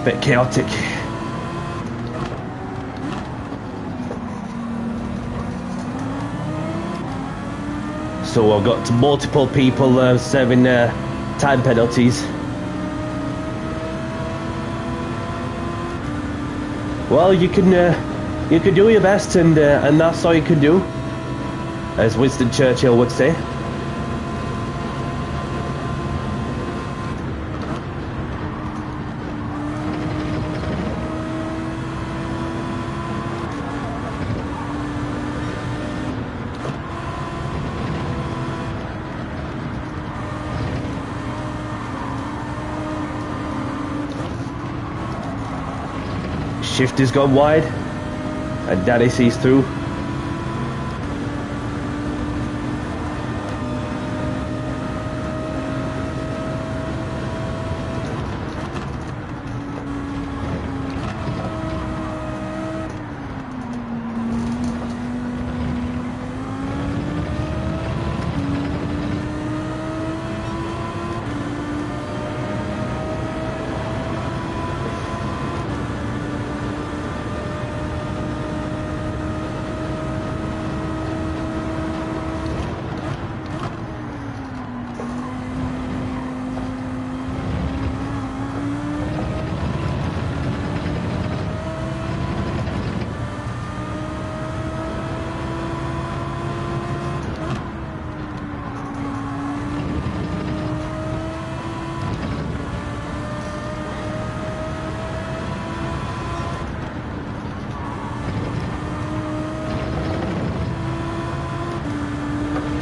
bit chaotic. So I've got multiple people serving time penalties. Well, you can do your best, and that's all you can do, as Winston Churchill would say. Shift has gone wide, and Daddy sees through.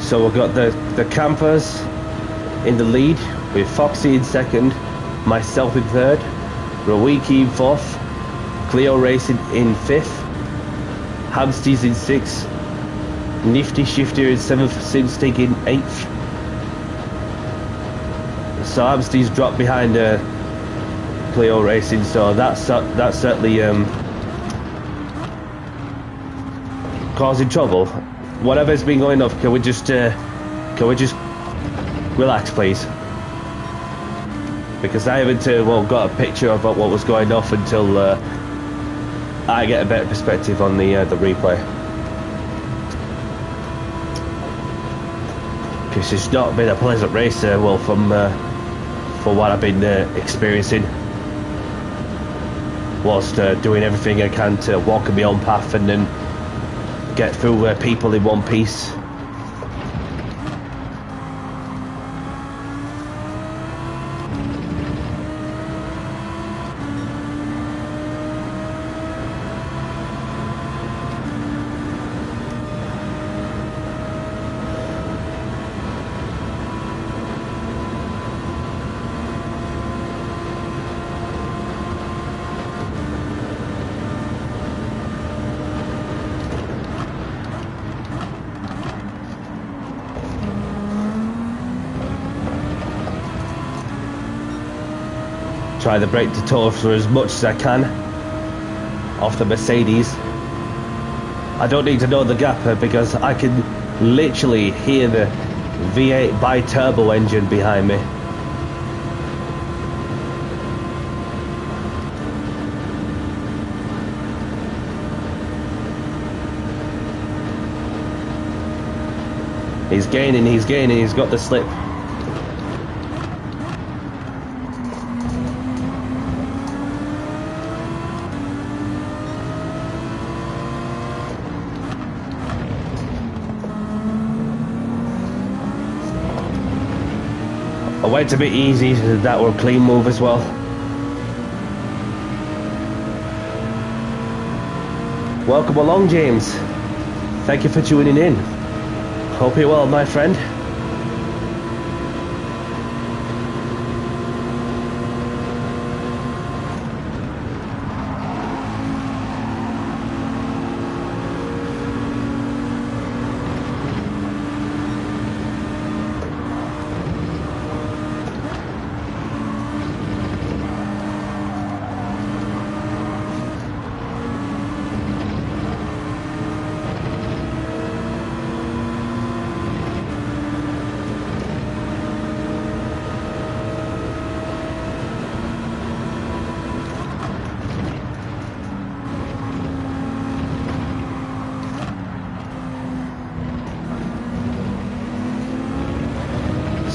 So we've got the campers in the lead, with Foxy in second, myself in third, Rawiki in fourth, Cleo Racing in fifth, Hamsty's in sixth, Nifty Shifter in seventh, Simstick in eighth. So Hamsty's dropped behind Cleo Racing, so that's certainly causing trouble. Whatever's been going on, can we just relax, please? Because I haven't got a picture of what was going off until I get a better perspective on the replay. Because it's not been a pleasant race, from what I've been experiencing, whilst doing everything I can to walk in my own path and then get through people in one piece. Try the brake to toe for as much as I can off the Mercedes. I don't need to know the gap because I can literally hear the V8 bi-turbo engine behind me. He's gaining, he's got the slip. I went a bit easy, so that were a clean move as well. Welcome along, James. Thank you for tuning in. Hope you're well, my friend.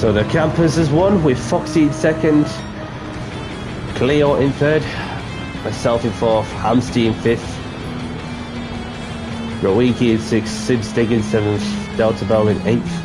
So the Campers has won with Foxy in second, Cleo in third, myself in fourth, Hamsty in fifth, Rowiki in sixth, Simstig in seventh, Delta Bell in eighth.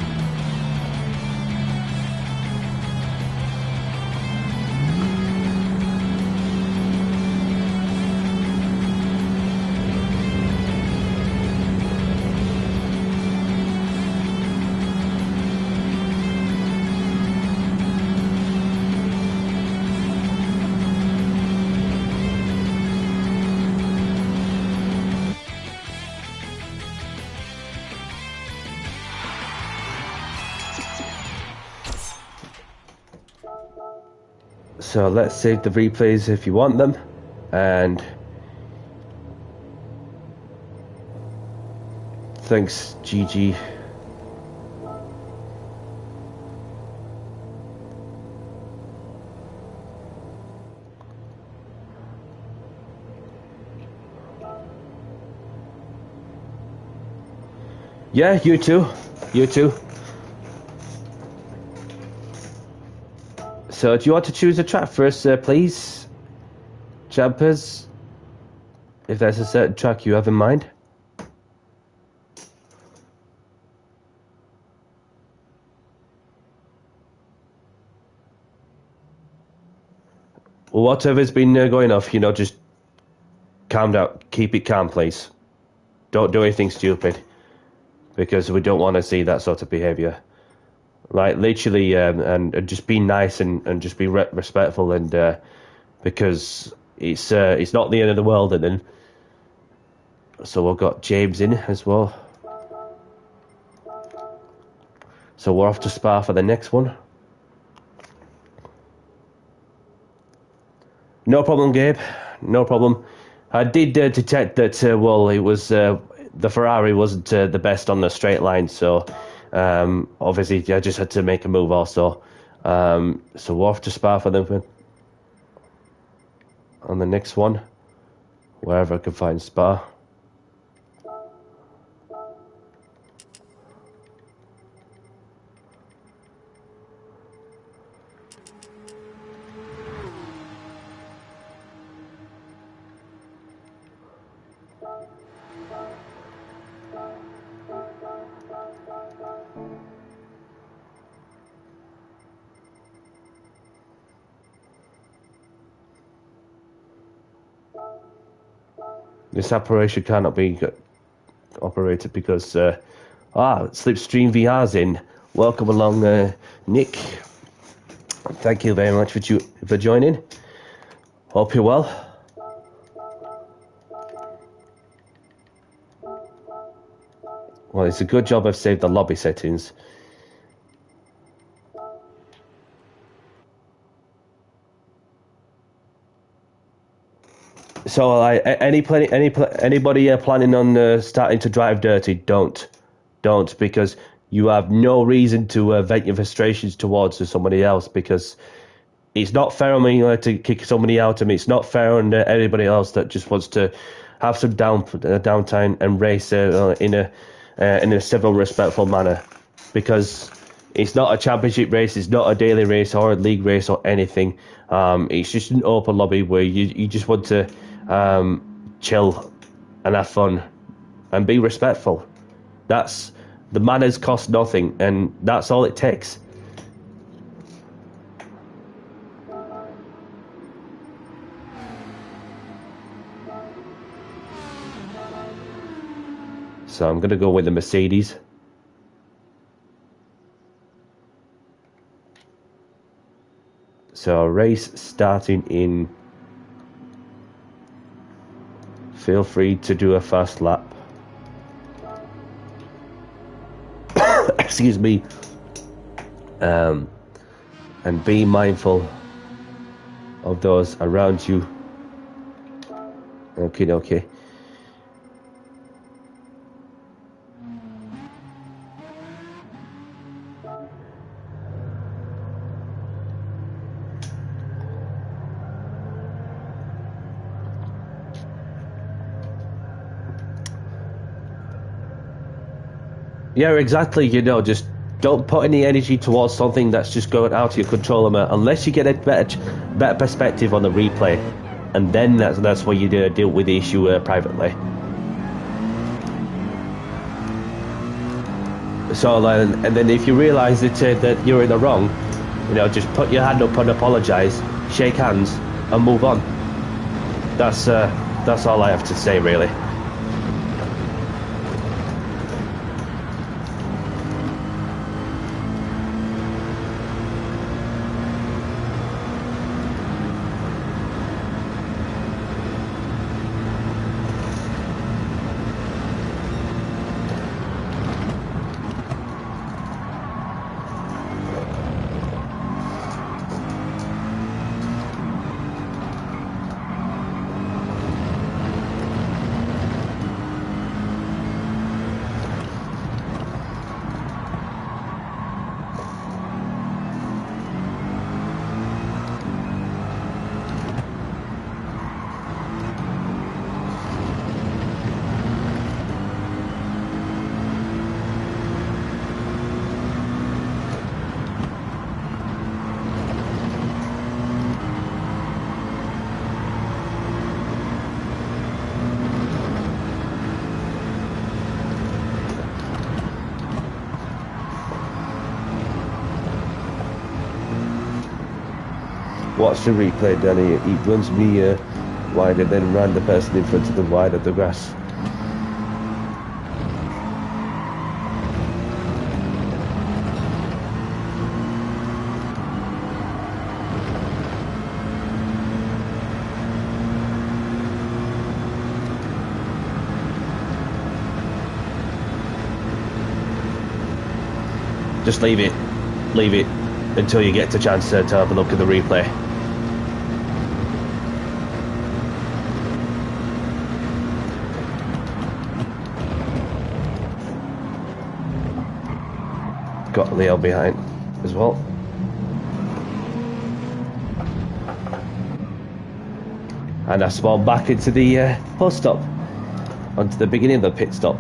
So let's save the replays if you want them, and thanks GG. Yeah, you too. You too. So, do you want to choose a track first, please? Jumpers? If there's a certain track you have in mind. Well, whatever's been going off, you know, just calm down. Keep it calm, please. Don't do anything stupid. Because we don't want to see that sort of behaviour. Like, literally, and just be nice and just be respectful, and because it's not the end of the world. And then, so we've got James in as well. So we're off to Spa for the next one. No problem, Gabe. No problem. I did detect that, well, it was the Ferrari wasn't the best on the straight line, so obviously I just had to make a move also. So we're off to Spa for them on the next one, wherever I can find Spa. This operation cannot be operated because Slipstream VR's in. Welcome along, Nick. Thank you very much for joining. Hope you're well. Well, it's a good job I've saved the lobby settings. So, anybody planning on starting to drive dirty, don't, because you have no reason to vent your frustrations towards somebody else, because it's not fair on me to kick somebody out. I mean, it's not fair on anybody else that just wants to have some downtime and race in a civil, respectful manner, because it's not a championship race, it's not a daily race or a league race or anything. It's just an open lobby where you just want to chill and have fun and be respectful. That's the manners cost nothing, and that's all it takes. So I'm going to go with the Mercedes. So race starting in. Feel free to do a fast lap. Excuse me. And be mindful of those around you. Okay. Yeah, exactly. You know, just Don't put any energy towards something that's just going out of your control, unless you get a better perspective on the replay, and then that's where you deal with the issue privately. So, and then if you realise that you're in the wrong, you know, just put your hand up and apologise, shake hands, and move on. That's all I have to say, really. Watch the replay, Danny. He runs me wide and then ran the person in front of them wide of the grass. Just leave it until you get the chance to have a look at the replay. Got Leo behind as well. And I spawned back into the post stop, onto the beginning of the pit stop.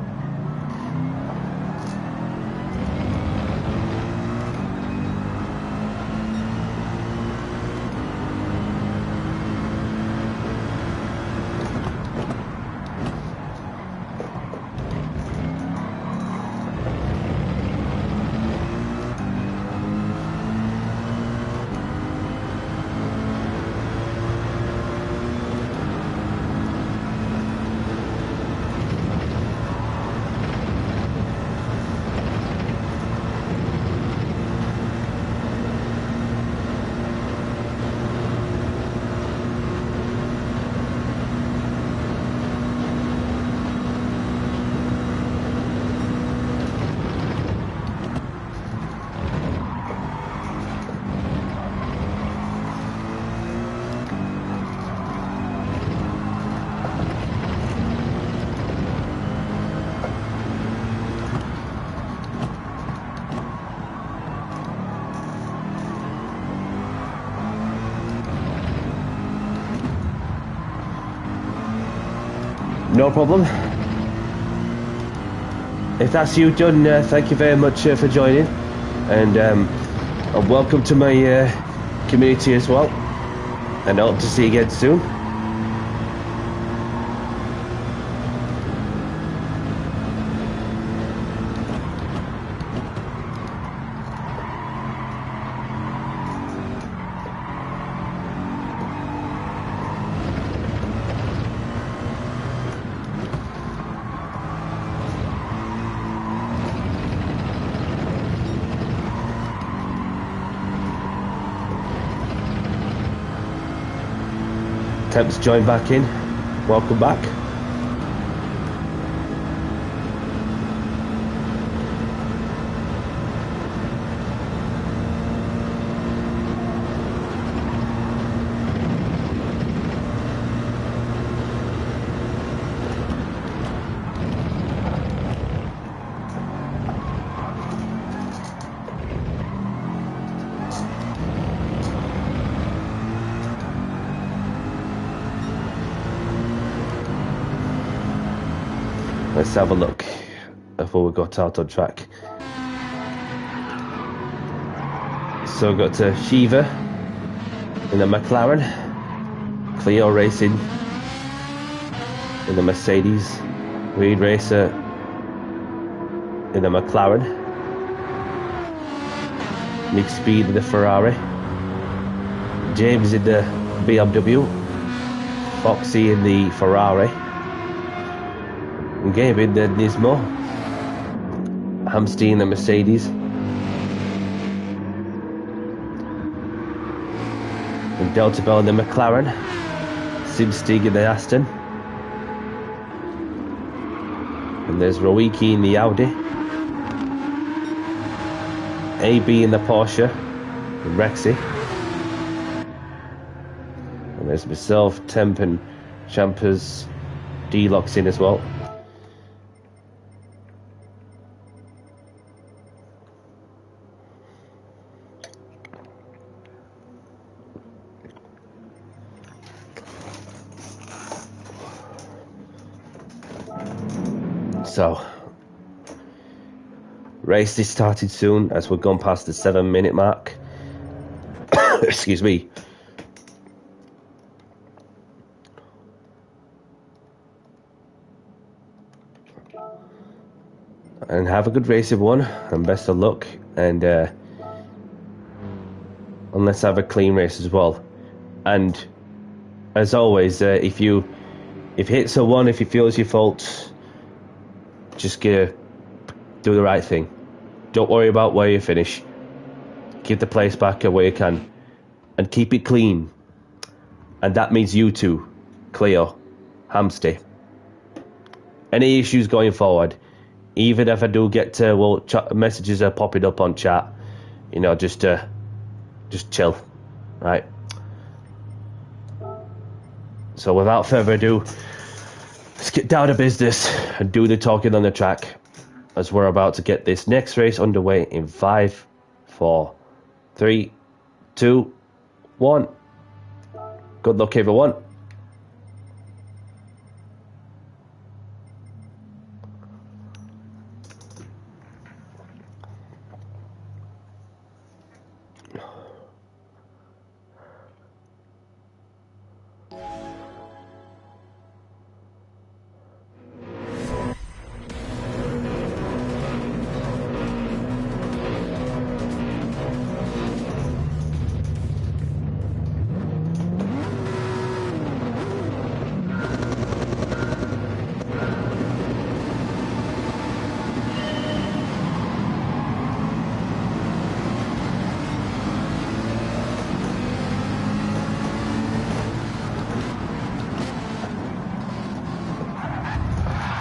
No problem. If that's you done, thank you very much for joining, and welcome to my community as well, and I hope to see you again soon. Attempts to join back in. Welcome back. Let's have a look before we got out on track. So we've got Shiva in the McLaren, Cleo Racing in the Mercedes, Reed Racer in the McLaren, Nick Speed in the Ferrari, James in the BMW, Foxy in the Ferrari, and Gabe in the Nismo, Hamstein in the Mercedes, and Delta Bell in the McLaren, Simstig in the Aston, and there's Rowicki in the Audi, AB in the Porsche, and Rexy, and there's myself, Temp and Champers, D-Locks in as well. So, race is started soon as we're gone past the 7-minute mark. Excuse me. And have a good race, everyone, and best of luck. And let's have a clean race as well. And as always, if you hit someone, if you feel it's your fault, just do the right thing. Don't worry about where you finish. Give the place back where you can, and keep it clean. And that means you two, Cleo, Hamsty. Any issues going forward, even if I do get messages are popping up on chat, you know, just chill, right? So without further ado, let's get down to business and do the talking on the track, as we're about to get this next race underway in 5, 4, 3, 2, 1. Good luck, everyone.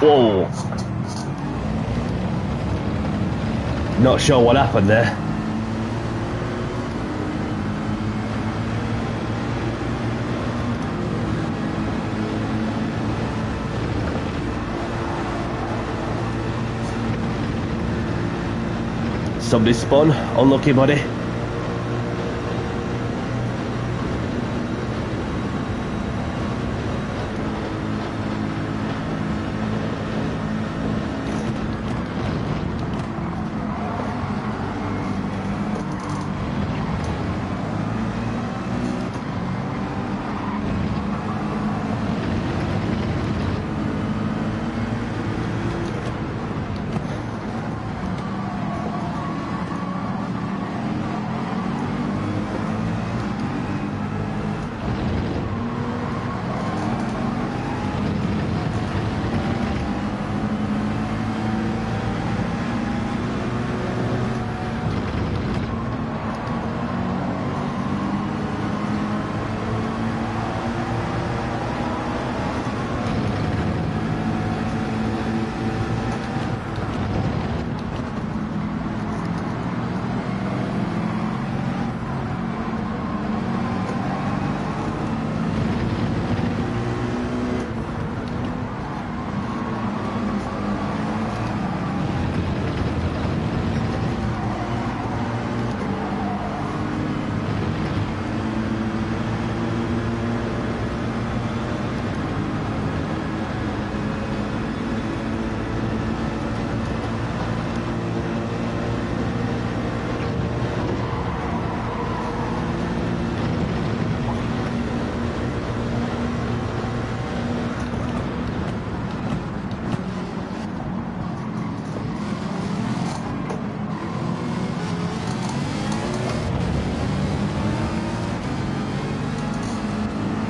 Whoa. Not sure what happened there. Somebody spun. Unlucky, buddy.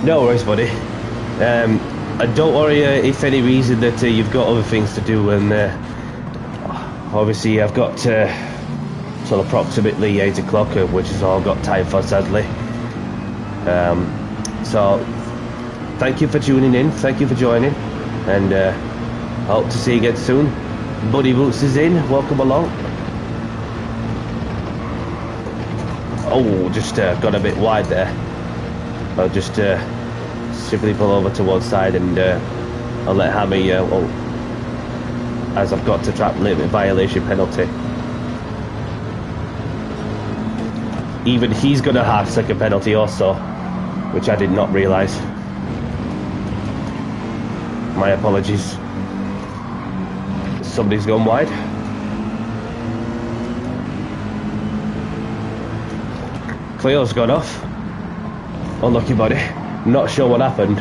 No worries, buddy. And don't worry if any reason that you've got other things to do, and obviously I've got till approximately 8 o'clock, which is all I've got time for, sadly. So thank you for tuning in, thank you for joining, and I hope to see you again soon. Buddy Boots is in, welcome along. Oh, just got a bit wide there. I'll just simply pull over to one side, and I'll let Hammy, as I've got to track limit violation penalty. Even he's got a half-second penalty also, which I did not realise. My apologies. Somebody's gone wide. Cleo's gone off. Unlucky buddy. Not sure what happened.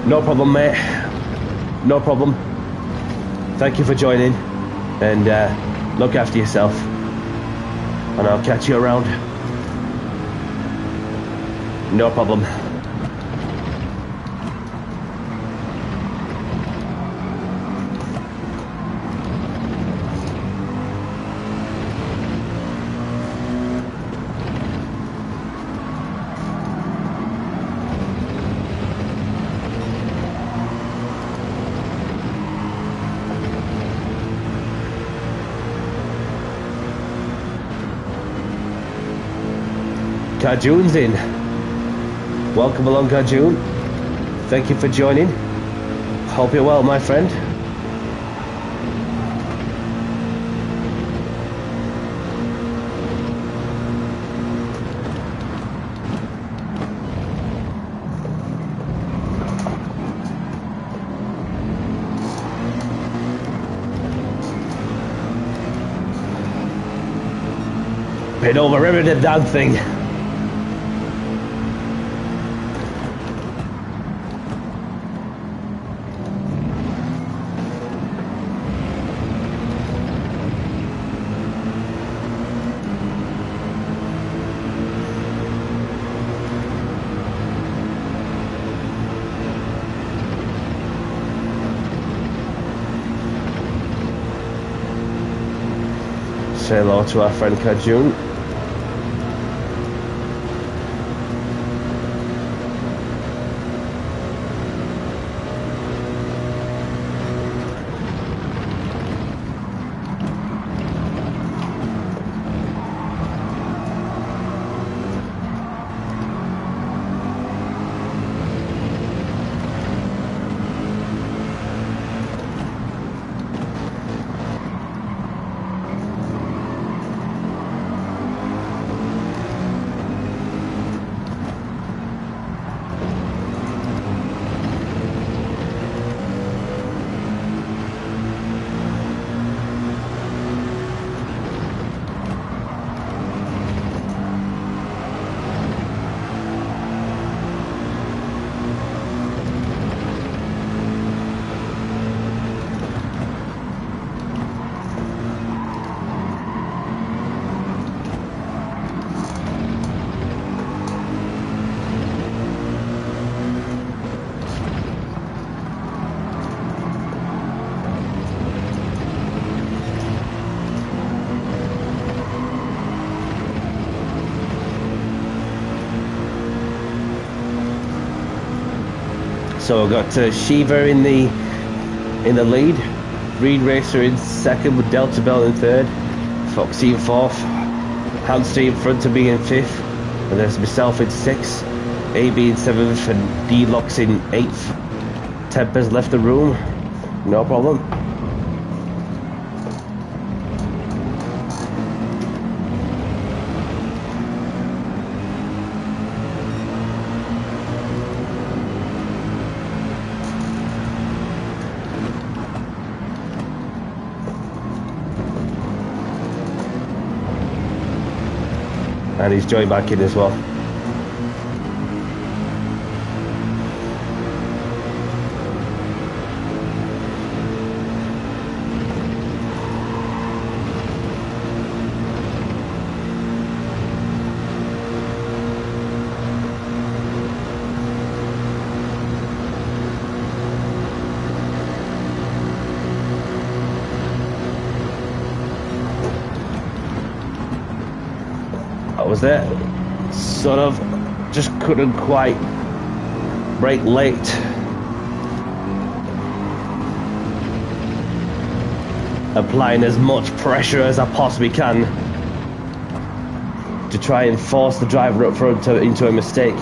No problem, mate. No problem. Thank you for joining, and look after yourself, and I'll catch you around. No problem. Kajoon's in. Welcome along, Kajoon. Thank you for joining. Hope you're well, my friend. Been over every damn thing. Say hello to our friend Kajoon. So I've got Shiva in the lead, Reed Racer in second with Delta Bell in third, Foxy in fourth, Hamster in front of me in fifth, and there's myself in sixth, AB in seventh, and D-Locks in eighth. Tempest left the room, no problem. And he's joined back in as well. Almost there. Sort of just couldn't quite brake late. Applying as much pressure as I possibly can to try and force the driver up front into a mistake.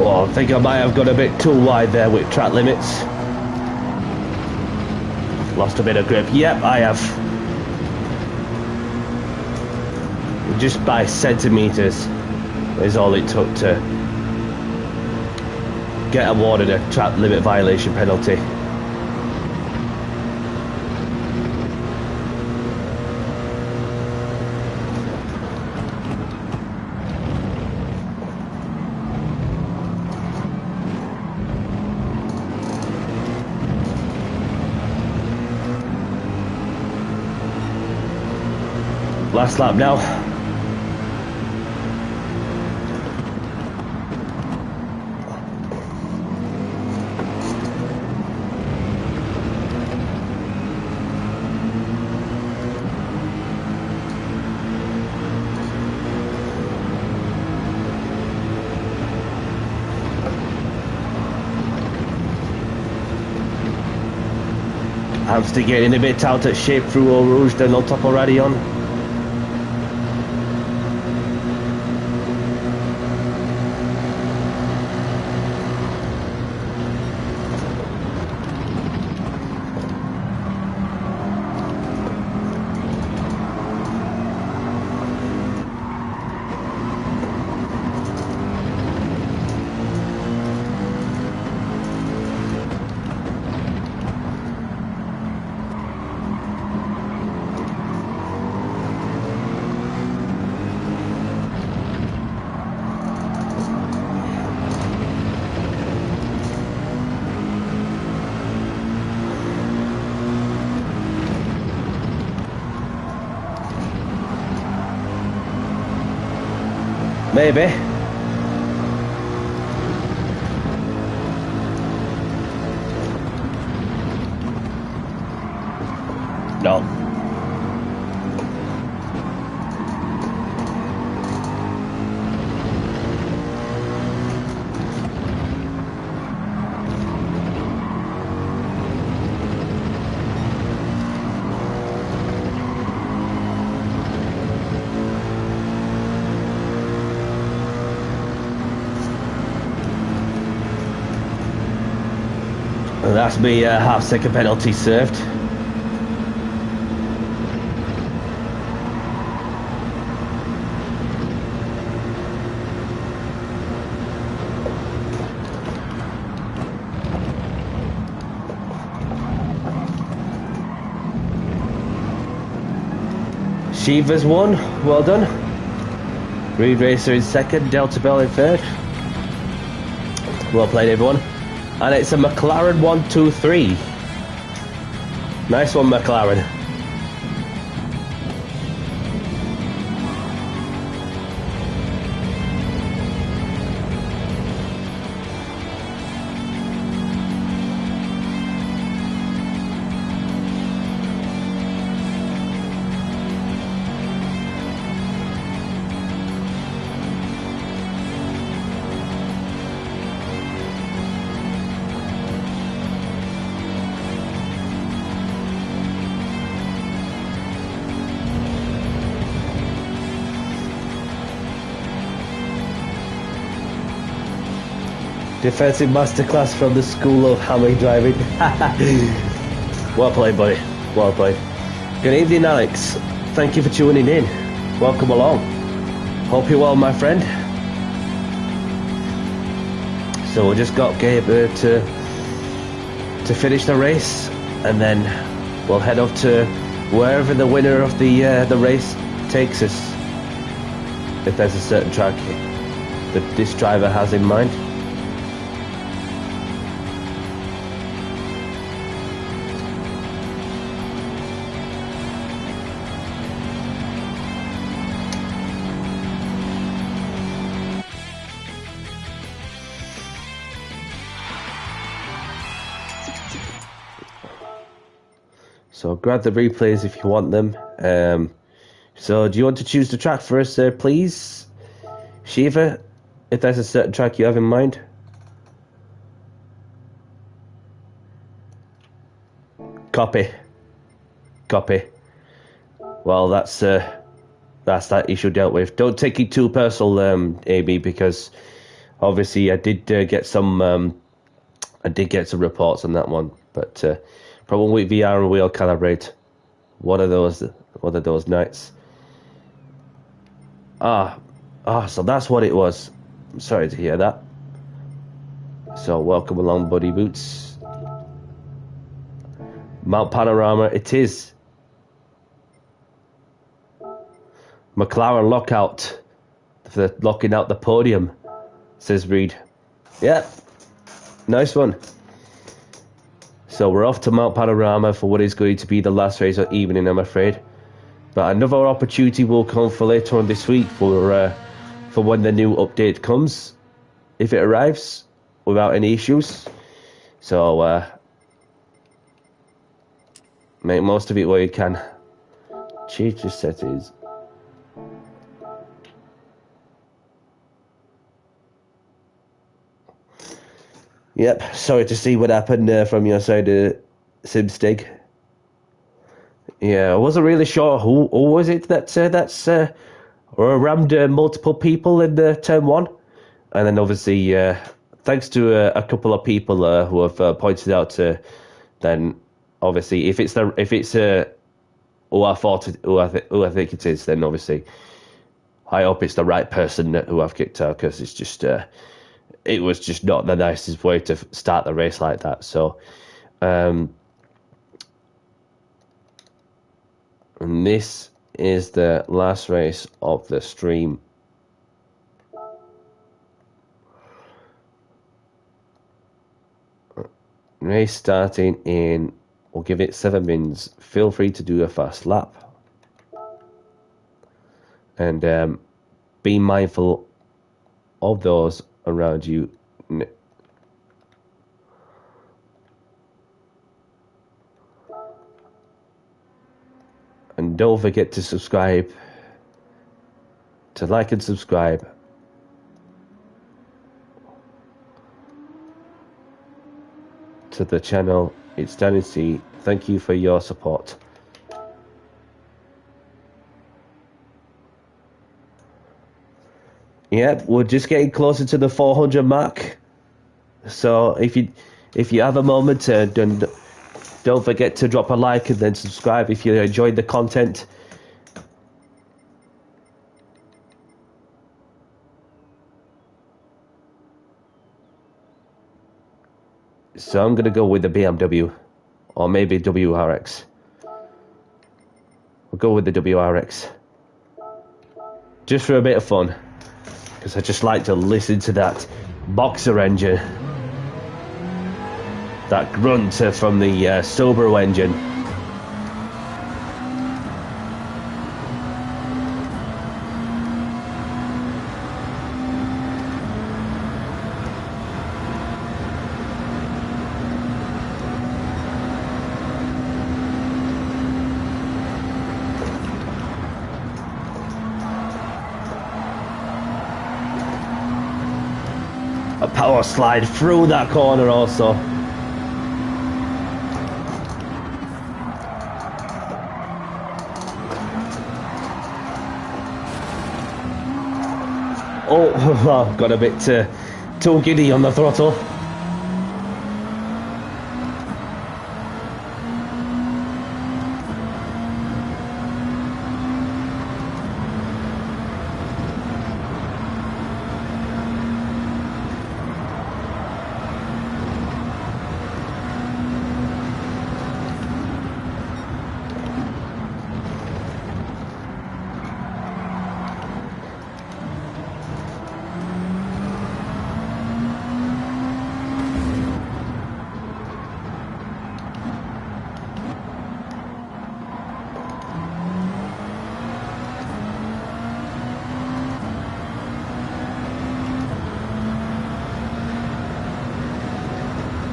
I think I might have got a bit too wide there with track limits. Lost a bit of grip. Yep, I have. Just by centimetres is all it took to get awarded a track limit violation penalty. Last lap now. I'm still getting a bit out of shape through Eau Rouge, then on top already on. Maybe. No. And that's me half-second penalty served. Shiva's won, well done. Reed Racer in second, Delta Bell in third. Well played, everyone. And it's a McLaren 123. Nice one, McLaren. Defensive masterclass from the School of Hammer Driving. Well played, buddy. Well played. Good evening, Alex. Thank you for tuning in. Welcome along. Hope you're well, my friend. So we just got Gabe to finish the race, and then we'll head off to wherever the winner of the race takes us. If there's a certain track that this driver has in mind. So grab the replays if you want them. So do you want to choose the track for us, please, Shiva? If there's a certain track you have in mind. Copy. Well, that's that issue dealt with. Don't take it too personal, AB, because obviously I did get some reports on that one, but problem with VR and wheel calibrate. What are those nights? So that's what it was. I'm sorry to hear that. So welcome along, Buddy Boots. Mount Panorama, it is. McLaren lockout. For locking out the podium, says Reed. Yeah, nice one. So we're off to Mount Panorama for what is going to be the last race of the evening, I'm afraid. But another opportunity will come for later on this week for when the new update comes, if it arrives without any issues. So make most of it where you can. Change the settings. Yep, sorry to see what happened from your side, Simstig. Yeah, I wasn't really sure who was it that's rammed multiple people in the turn one, and then obviously thanks to a couple of people who have pointed out. Then obviously if it's who I think it is, then obviously I hope it's the right person who I've kicked out, because it's just it was just not the nicest way to start the race like that. So. And this is the last race of the stream. Race starting in, we'll give it 7 minutes. Feel free to do a fast lap. And be mindful of those around you. And don't forget to subscribe, to like and subscribe. To the channel. It's Danny C. Thank you for your support. Yep, we're just getting closer to the 400 mark. So if you have a moment, don't forget to drop a like and then subscribe if you enjoyed the content. So I'm going to go with the BMW, or maybe WRX. We'll go with the WRX. Just for a bit of fun, because I just like to listen to that boxer engine. That grunt from the Subaru engine. A power slide through that corner also. Oh, got a bit too giddy on the throttle.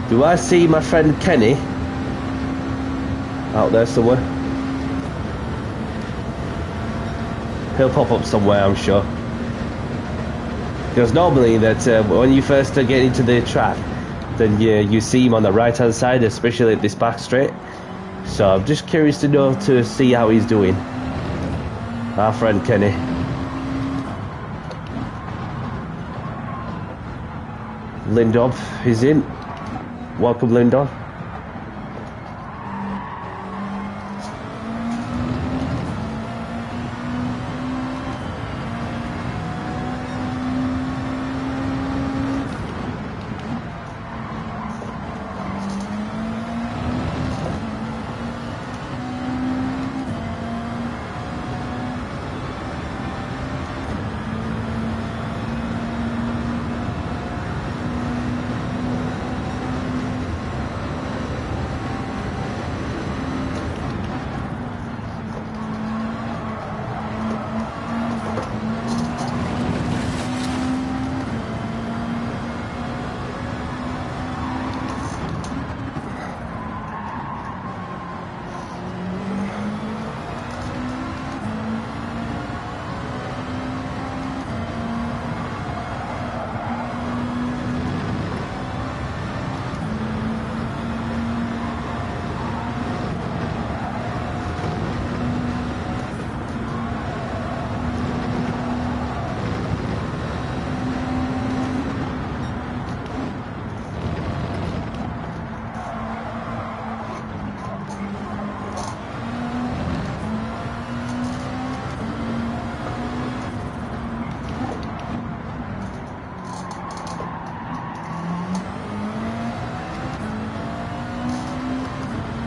Do I see my friend Kenny out there somewhere? He'll pop up somewhere, I'm sure. Because normally that when you first get into the track, then you see him on the right hand side, especially at this back straight. So I'm just curious to see how he's doing. Our friend Kenny. Lindorf is in. Welcome, Lindorf.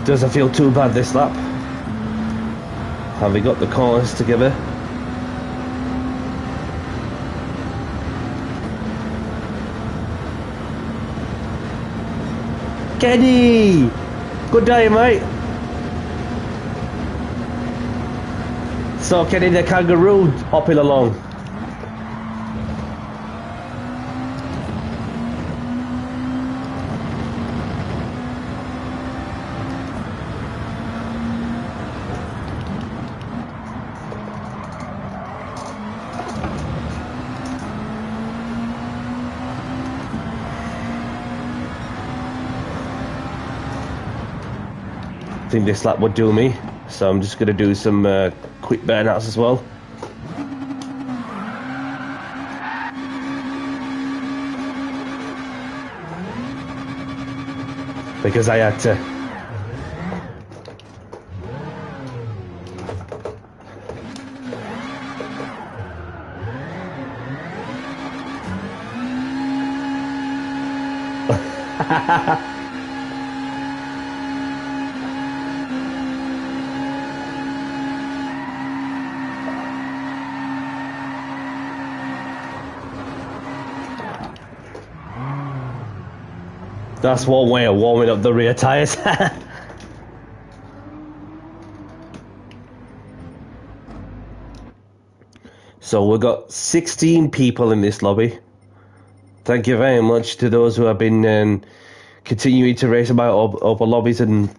Doesn't feel too bad this lap. Have we got the corners together? Kenny! Good day, mate. So Kenny the kangaroo hopping along. I think this lap would do me, so I'm just going to do some quick burnouts as well. Because I had to. That's one way of warming up the rear tyres. So we've got 16 people in this lobby. Thank you very much to those who have been continuing to race about over lobbies, and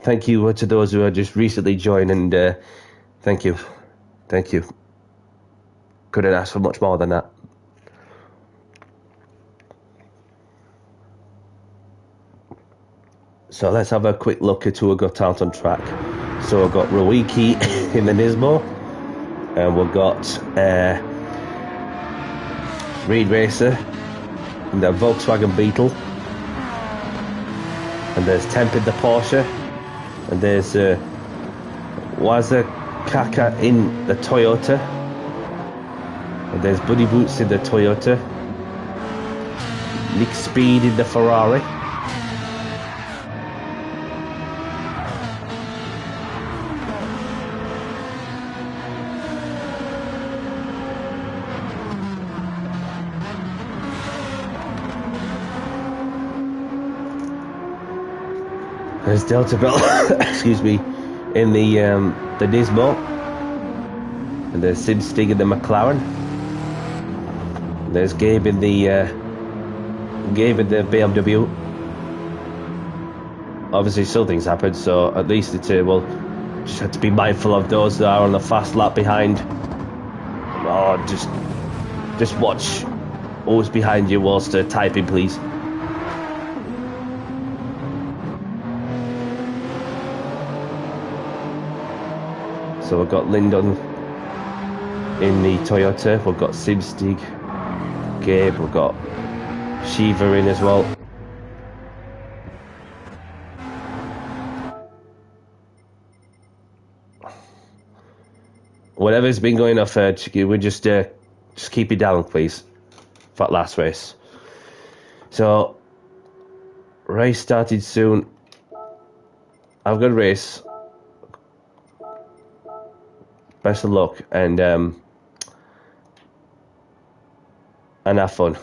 thank you to those who have just recently joined, and thank you. Thank you. Couldn't ask for much more than that. So let's have a quick look at who we got out on track. So we've got Rowicki in the Nismo, and we've got Reed Racer in the Volkswagen Beetle, and there's Temp in the Porsche, and there's Waza Kaka in the Toyota, and there's Buddy Boots in the Toyota, Nick Speed in the Ferrari. There's Delta Bell, excuse me, in the Nismo, and there's Sim Stig in the McLaren. And there's Gabe in the BMW. obviously still things happen, so at least it's well, just have to be mindful of those that are on the fast lap behind. Oh, just watch who's behind you whilst typing, please. So we've got Lyndon in the Toyota, we've got Simstig, Gabe, we've got Shiva in as well. Whatever's been going off, we just keep it down, please, for that last race. So, race started soon. Have a good race. Best of luck, and have fun.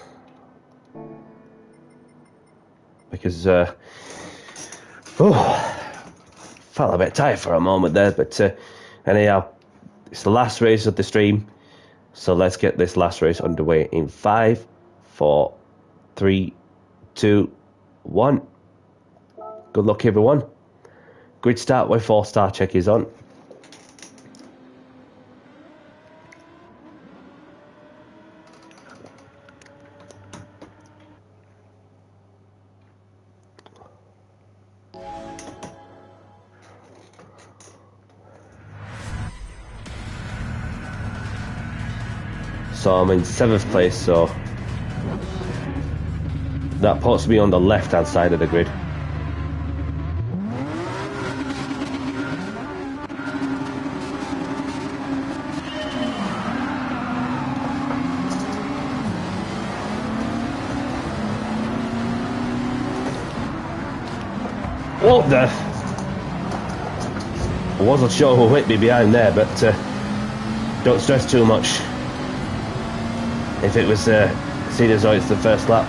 Because felt a bit tired for a moment there, but anyhow, it's the last race of the stream, so let's get this last race underway in 5, 4, 3, 2, 1. Good luck, everyone. Grid start with 4-star check is on. So I'm in 7th place, so that puts me on the left hand side of the grid. Oh, I wasn't sure who hit me behind there, but don't stress too much. If it was seen as though it's the first lap.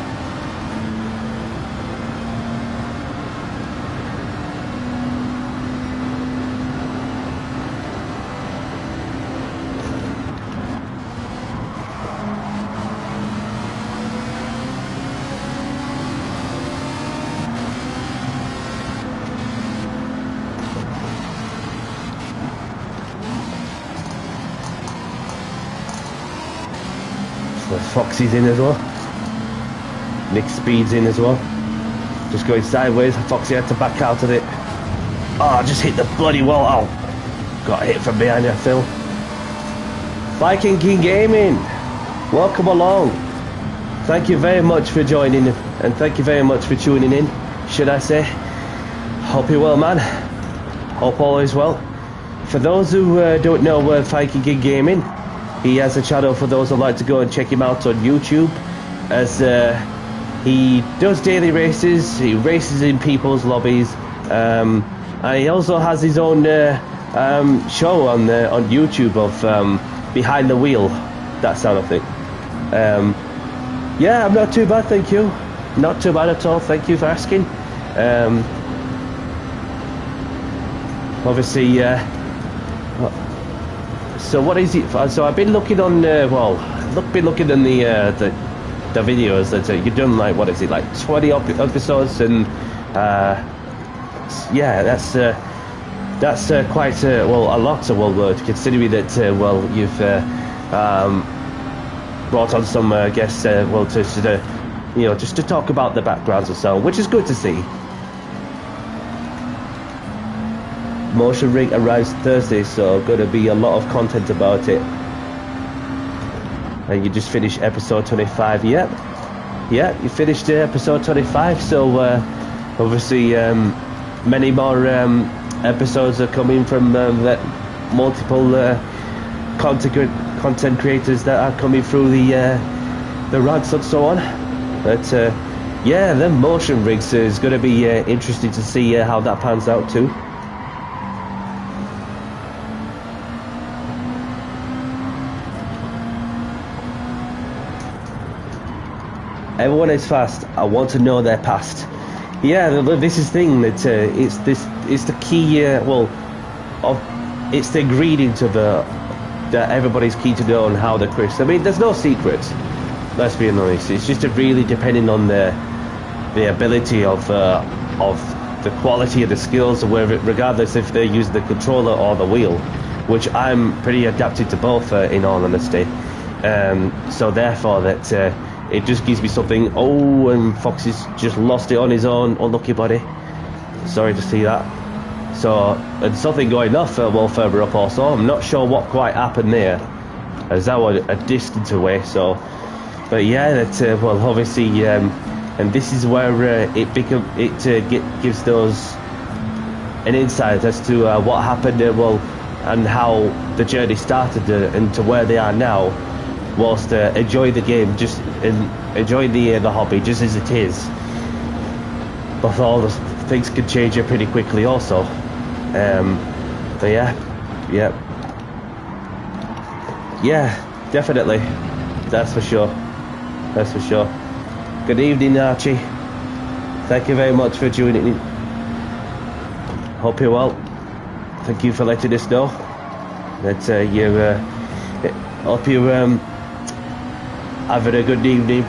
Foxy's in as well. Nick Speed's in as well. Just going sideways. Foxy had to back out of it. Oh, I just hit the bloody wall. Oh, got hit from behind there, Phil. Viking King Gaming, welcome along. Thank you very much for joining, and thank you very much for tuning in, should I say. Hope you're well, man. Hope all is well. For those who don't know Viking King Gaming, he has a channel for those who'd like to go and check him out on YouTube, as he does daily races, he races in people's lobbies, and he also has his own show on YouTube of Behind the Wheel, that sort of thing. Yeah, I'm not too bad, thank you. Not too bad at all, thank you for asking. Obviously, so what is it? So I've been looking on, been looking in the videos that you've done, like, what is it, like 20 episodes, and yeah, that's quite a lot of considering that you've brought on some guests, just to talk about the backgrounds and so on, which is good to see. Motion rig arrives Thursday, so going to be a lot of content about it. And you just finished episode 25. Yeah, you finished episode 25, so obviously many more episodes are coming from multiple content creators that are coming through the ranks and so on. But yeah, the motion rigs is going to be interesting to see how that pans out too. Everyone is fast. I want to know their past. Yeah, this is the thing that it's the key. It's the ingredient of that everybody's keen to know on how the Chris. I mean, there's no secrets. Let's be honest. It's just really depending on the ability of the quality of the skills, regardless if they're using the controller or the wheel, which I'm pretty adapted to both, in all honesty. So therefore, that it just gives me something. Oh, and Foxy's just lost it on his own. Unlucky buddy. Sorry to see that. So, and something going off well further up also. I'm not sure what quite happened there, as I was a distance away. So, but yeah, that well, obviously, and this is where gives those an insight as to what happened, well, and how the journey started, and to where they are now, whilst enjoying the game, just enjoying the hobby just as it is. But all the things can change it pretty quickly also. But yeah, definitely, that's for sure. Good evening, Archie. Thank you very much for joining in. Hope you're well. Thank you for letting us know that hope you're having a good evening,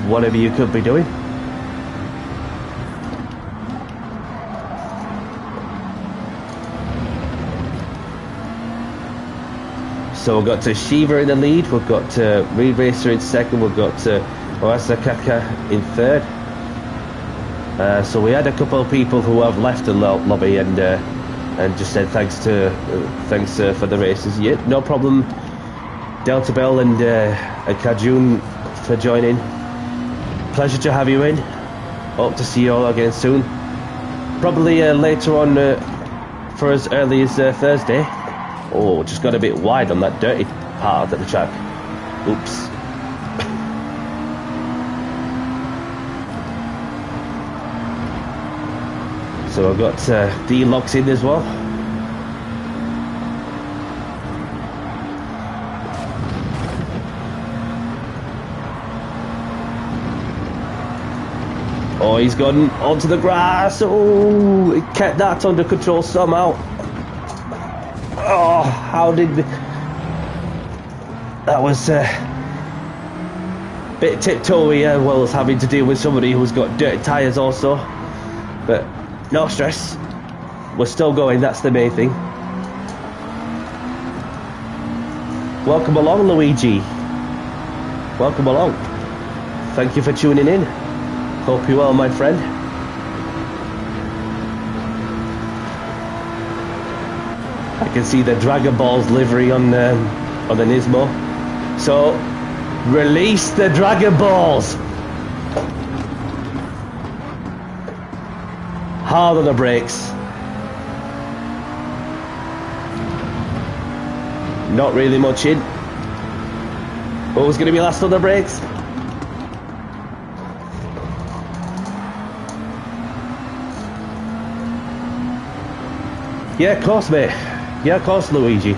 whatever you could be doing. So we've got Shiva in the lead, we've got Reed Racer in second, we've got Oasakaka in third. So we had a couple of people who have left the lobby and just said thanks for the races. Yeah, no problem. Delta Bell and Kajun for joining. Pleasure to have you in. Hope to see you all again soon. Probably later on for as early as Thursday. Oh, just got a bit wide on that dirty part of the track. Oops. So I've got D-Locks in as well. Oh, he's gone onto the grass. Oh, he kept that under control somehow. Oh, how did that was a bit tiptoey, well, as having to deal with somebody who's got dirty tyres also, but no stress, we're still going, that's the main thing. Welcome along, Luigi. Welcome along. Thank you for tuning in. Hope you're well, my friend. I can see the Dragon Balls livery on the Nismo. So, release the Dragon Balls! Hard on the brakes. Not really much in. Who's going to be last on the brakes? Yeah, of course, mate. Yeah, of course, Luigi.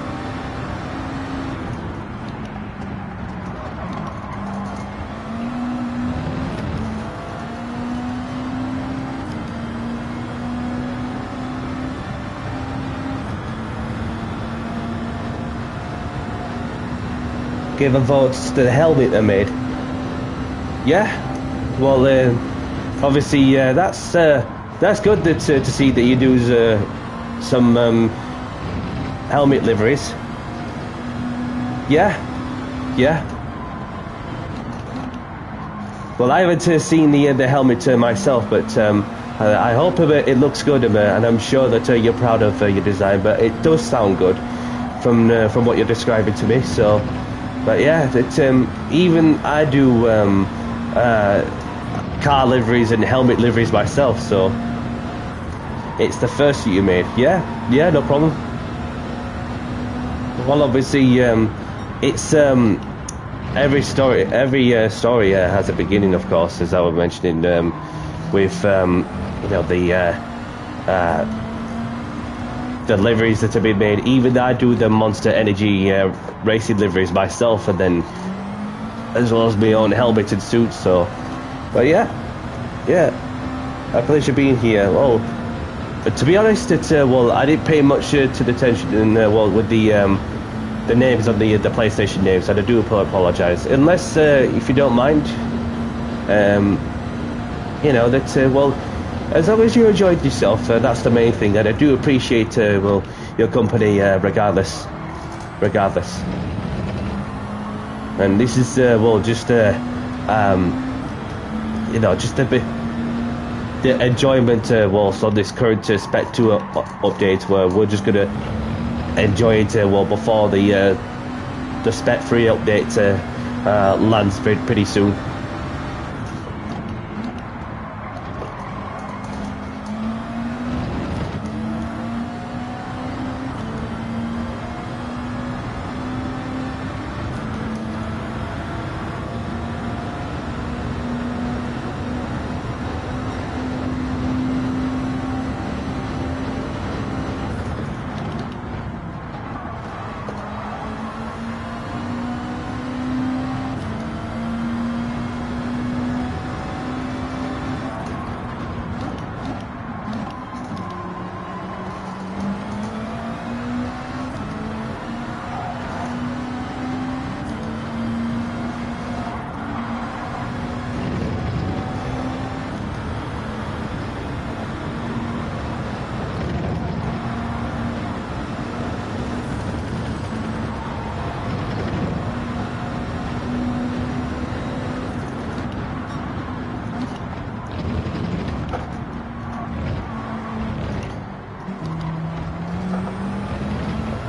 Give a vote to the helmet they made. Yeah. Well, obviously, that's good to see that you do some helmet liveries. Yeah. Well, I haven't seen the helmet myself, but I hope it looks good, and I'm sure that you're proud of your design. But it does sound good from what you're describing to me. So, but yeah, even I do car liveries and helmet liveries myself. So it's the first that you made. Yeah, no problem. Well, obviously, it's every story has a beginning, of course, as I was mentioning, with the liveries that have been made. Even I do the Monster Energy racing liveries myself, and then as well as my own helmet and suit. So, but yeah, a pleasure being here. Well, to be honest, it's well, I didn't pay much to the attention, and well, with the names of the PlayStation names, and I do apologise. Unless, if you don't mind, well, as long as you enjoyed yourself, that's the main thing, and I do appreciate well, your company regardless. And this is well, just you know, just a bit the enjoyment whilst on this current Spec 2 update, where we're just gonna enjoy it well before the Spec 3 update lands pretty soon.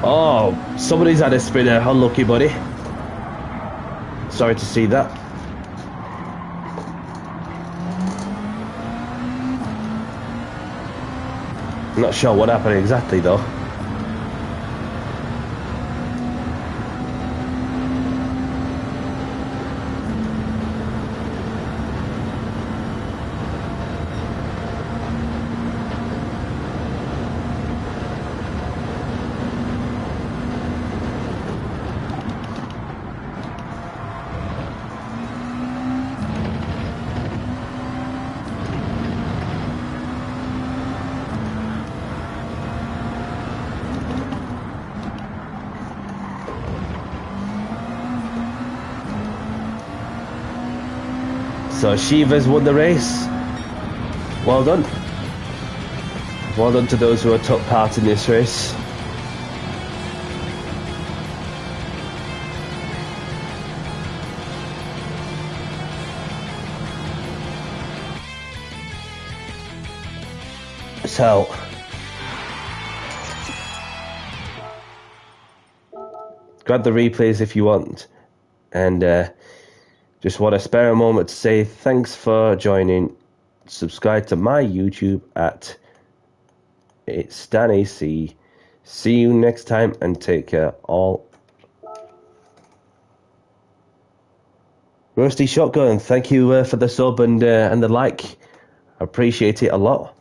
Oh, somebody's had a spinner. Unlucky, buddy. Sorry to see that. I'm not sure what happened exactly, though. So Shiva's won the race. Well done. Well done to those who took part in this race. So, grab the replays if you want, and just want to spare a moment to say thanks for joining. Subscribe to my YouTube at It's Dan AC. See you next time and take care all. Rusty Shotgun, thank you for the sub and the like. I appreciate it a lot.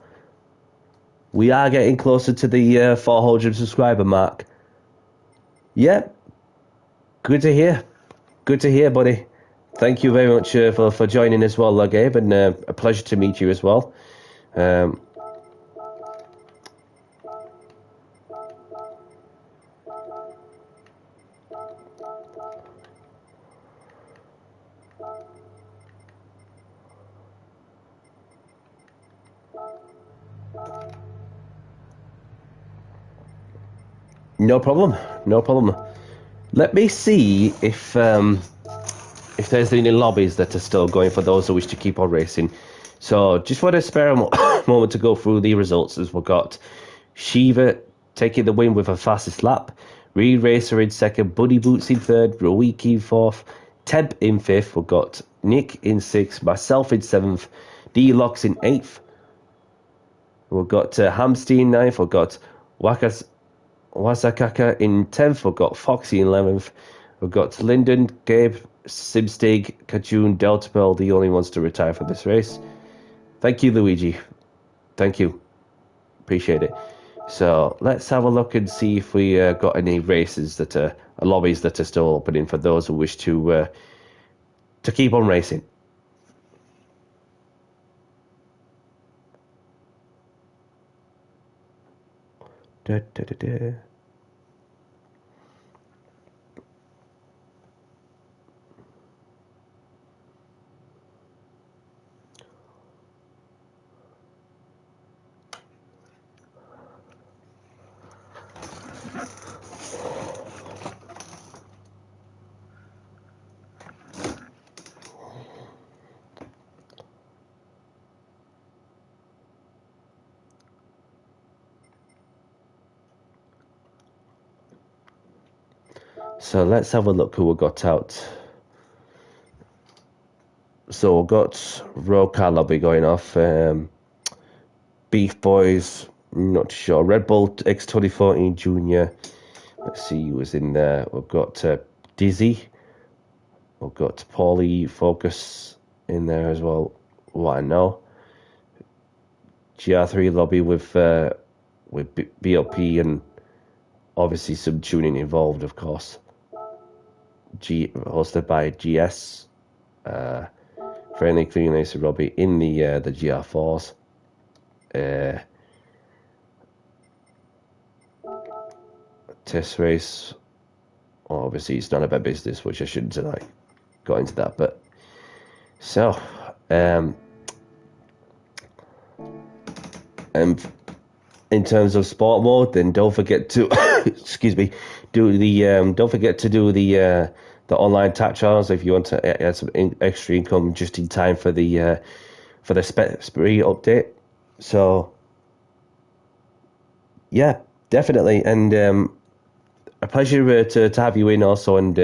We are getting closer to the 400 subscriber mark. Yeah, good to hear. Good to hear, buddy. Thank you very much for joining as well, Gabe, and a pleasure to meet you as well. No problem. No problem. Let me see if there's any lobbies that are still going for those who wish to keep on racing. So just want to spare a moment to go through the results, as we've got Shiva taking the win with her fastest lap, Reed Racer in second, Buddy Boots in third, Rowiki in fourth, Temp in fifth, we've got Nick in sixth, myself in seventh, D-Locks in eighth, we've got Hamstein in ninth, we've got Wasakaka in 10th, we've got Foxy in 11th, we've got Lyndon, Gabe, Simstig, Kajun, Delta Bell, the only ones to retire from this race. Thank you, Luigi. Thank you. Appreciate it. So let's have a look and see if we got any races that are lobbies that are still opening for those who wish to keep on racing. Da, da, da, da. So let's have a look who we got out. So we've got Row Car Lobby going off. Beef Boys, not sure. Red Bull X 2014 Junior. Let's see who was in there. We've got Dizzy. We've got Paulie Focus in there as well. What I know. GR3 Lobby with BLP and obviously some tuning involved, of course. Hosted by GS. Friendly Clean Racer Robbie in the GR4s. Test race. Obviously, it's none of our business, which I shouldn't have got into that. But so, and in terms of sport mode, then don't forget to excuse me, don't forget to do the online tap channels if you want to add some extra income just in time for the spree update. So yeah, definitely, and a pleasure to have you in also, and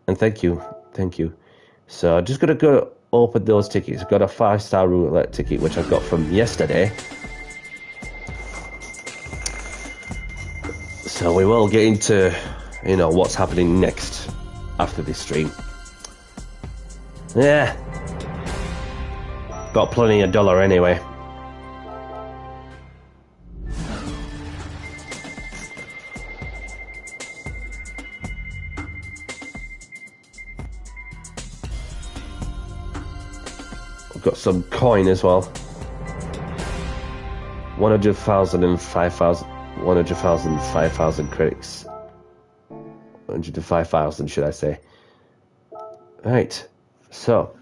thank you. So I'm just gonna go open those tickets. I've got a 5-star roulette ticket which I got from yesterday. So we will get into what's happening next after this stream. Yeah, got plenty of dollar anyway. Got some coin as well. 100,000 and 5,000. 100,000, 5,000 credits. 105,000, should I say? Right. So,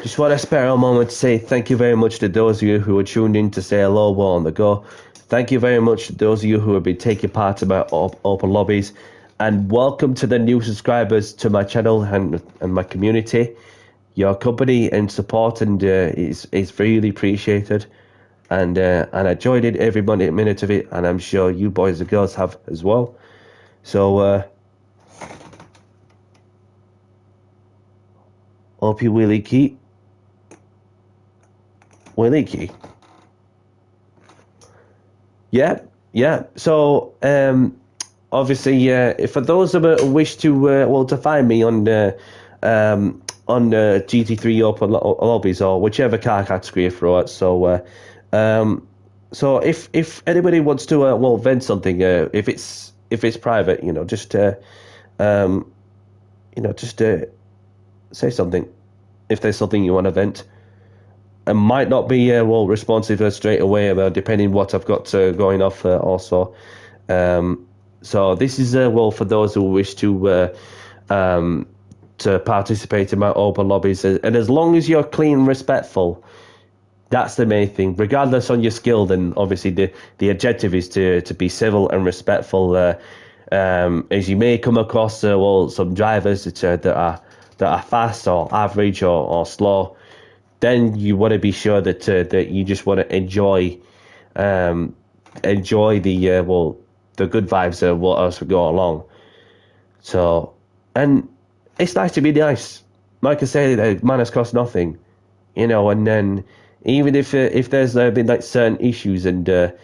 just want to spare a moment to say thank you very much to those of you who are tuned in to say hello while on the go. Thank you very much to those of you who have been taking part in my open lobbies, and welcome to the new subscribers to my channel and my community. Your company and support is really appreciated, and I enjoyed it every minute of it, and I'm sure you boys and girls have as well. So hope you Willie Key. Yeah. So obviously, for those of you who wish to to find me on GT3 Open lobbies or whichever car category throw it. So if anybody wants to vent something, if it's private, just say something if there's something you want to vent. It might not be responsive straight away, depending what I've got going off also. So this is for those who wish to participate in my open lobbies, and as long as you're clean and respectful, that's the main thing. Regardless on your skill, then obviously the objective is to be civil and respectful. As you may come across some drivers that are fast or average or slow, then you want to be sure that you just want to enjoy the good vibes of what else would go along. So, and it's nice to be nice. Like I say, manners cost nothing, and then even if there's been certain issues and it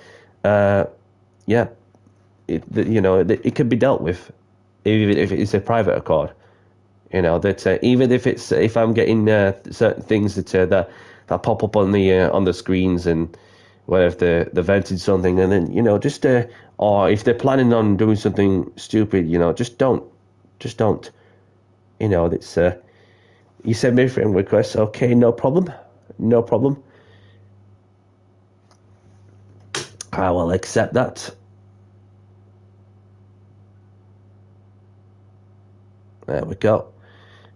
can be dealt with, even if it's a private accord. That even if I'm getting certain things that pop up on the screens, and whether if they're venting something, and then just or if they're planning on doing something stupid, just don't. It's you send me a friend request, okay, no problem. I will accept that. There we go.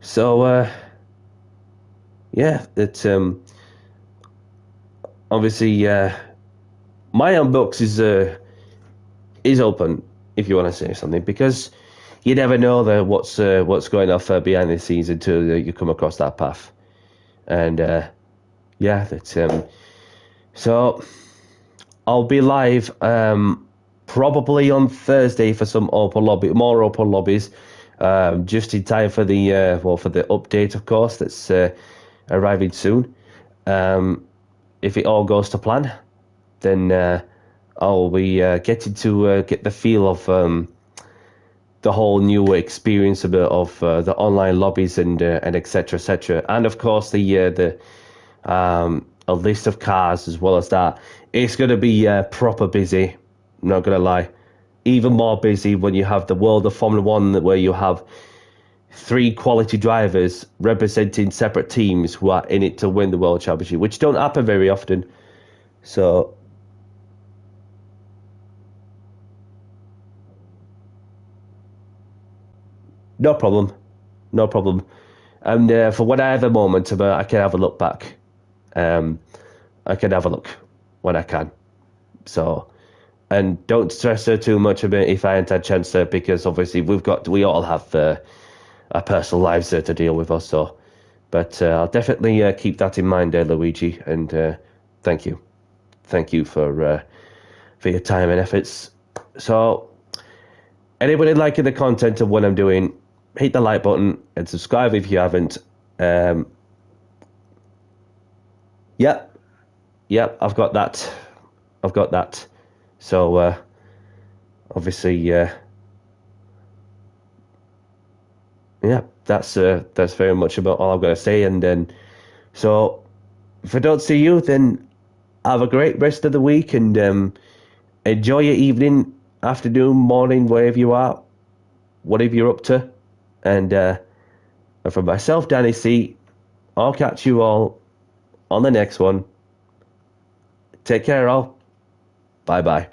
So obviously my unbox is open if you want to say something, because you never know what's going off behind the scenes until you come across that path. And so I'll be live probably on Thursday for some more open lobbies, just in time for the for the update, of course, that's arriving soon. If it all goes to plan, then I'll be getting to get the feel of the whole new experience of the online lobbies and etc. etc. And of course the a list of cars as well as that. It's going to be proper busy. I'm not going to lie. Even more busy when you have the world of Formula One, where you have 3 quality drivers representing separate teams who are in it to win the World Championship, which don't happen very often. So no problem. No problem. And for when I have a moment, I can have a look back. I can have a look when I can. So, and don't stress her too much a bit if I ain't had a chance to, because obviously we all have our personal lives to deal with also. But I'll definitely keep that in mind, Luigi. And thank you for your time and efforts. So, anybody liking the content of what I'm doing, hit the like button and subscribe if you haven't. Yep, I've got that. So obviously, yeah, that's very much about all I'm going to say. And then, so if I don't see you, then have a great rest of the week and enjoy your evening, afternoon, morning, wherever you are, whatever you're up to. And for myself, Danny C, I'll catch you all on the next one. Take care, all. Bye-bye.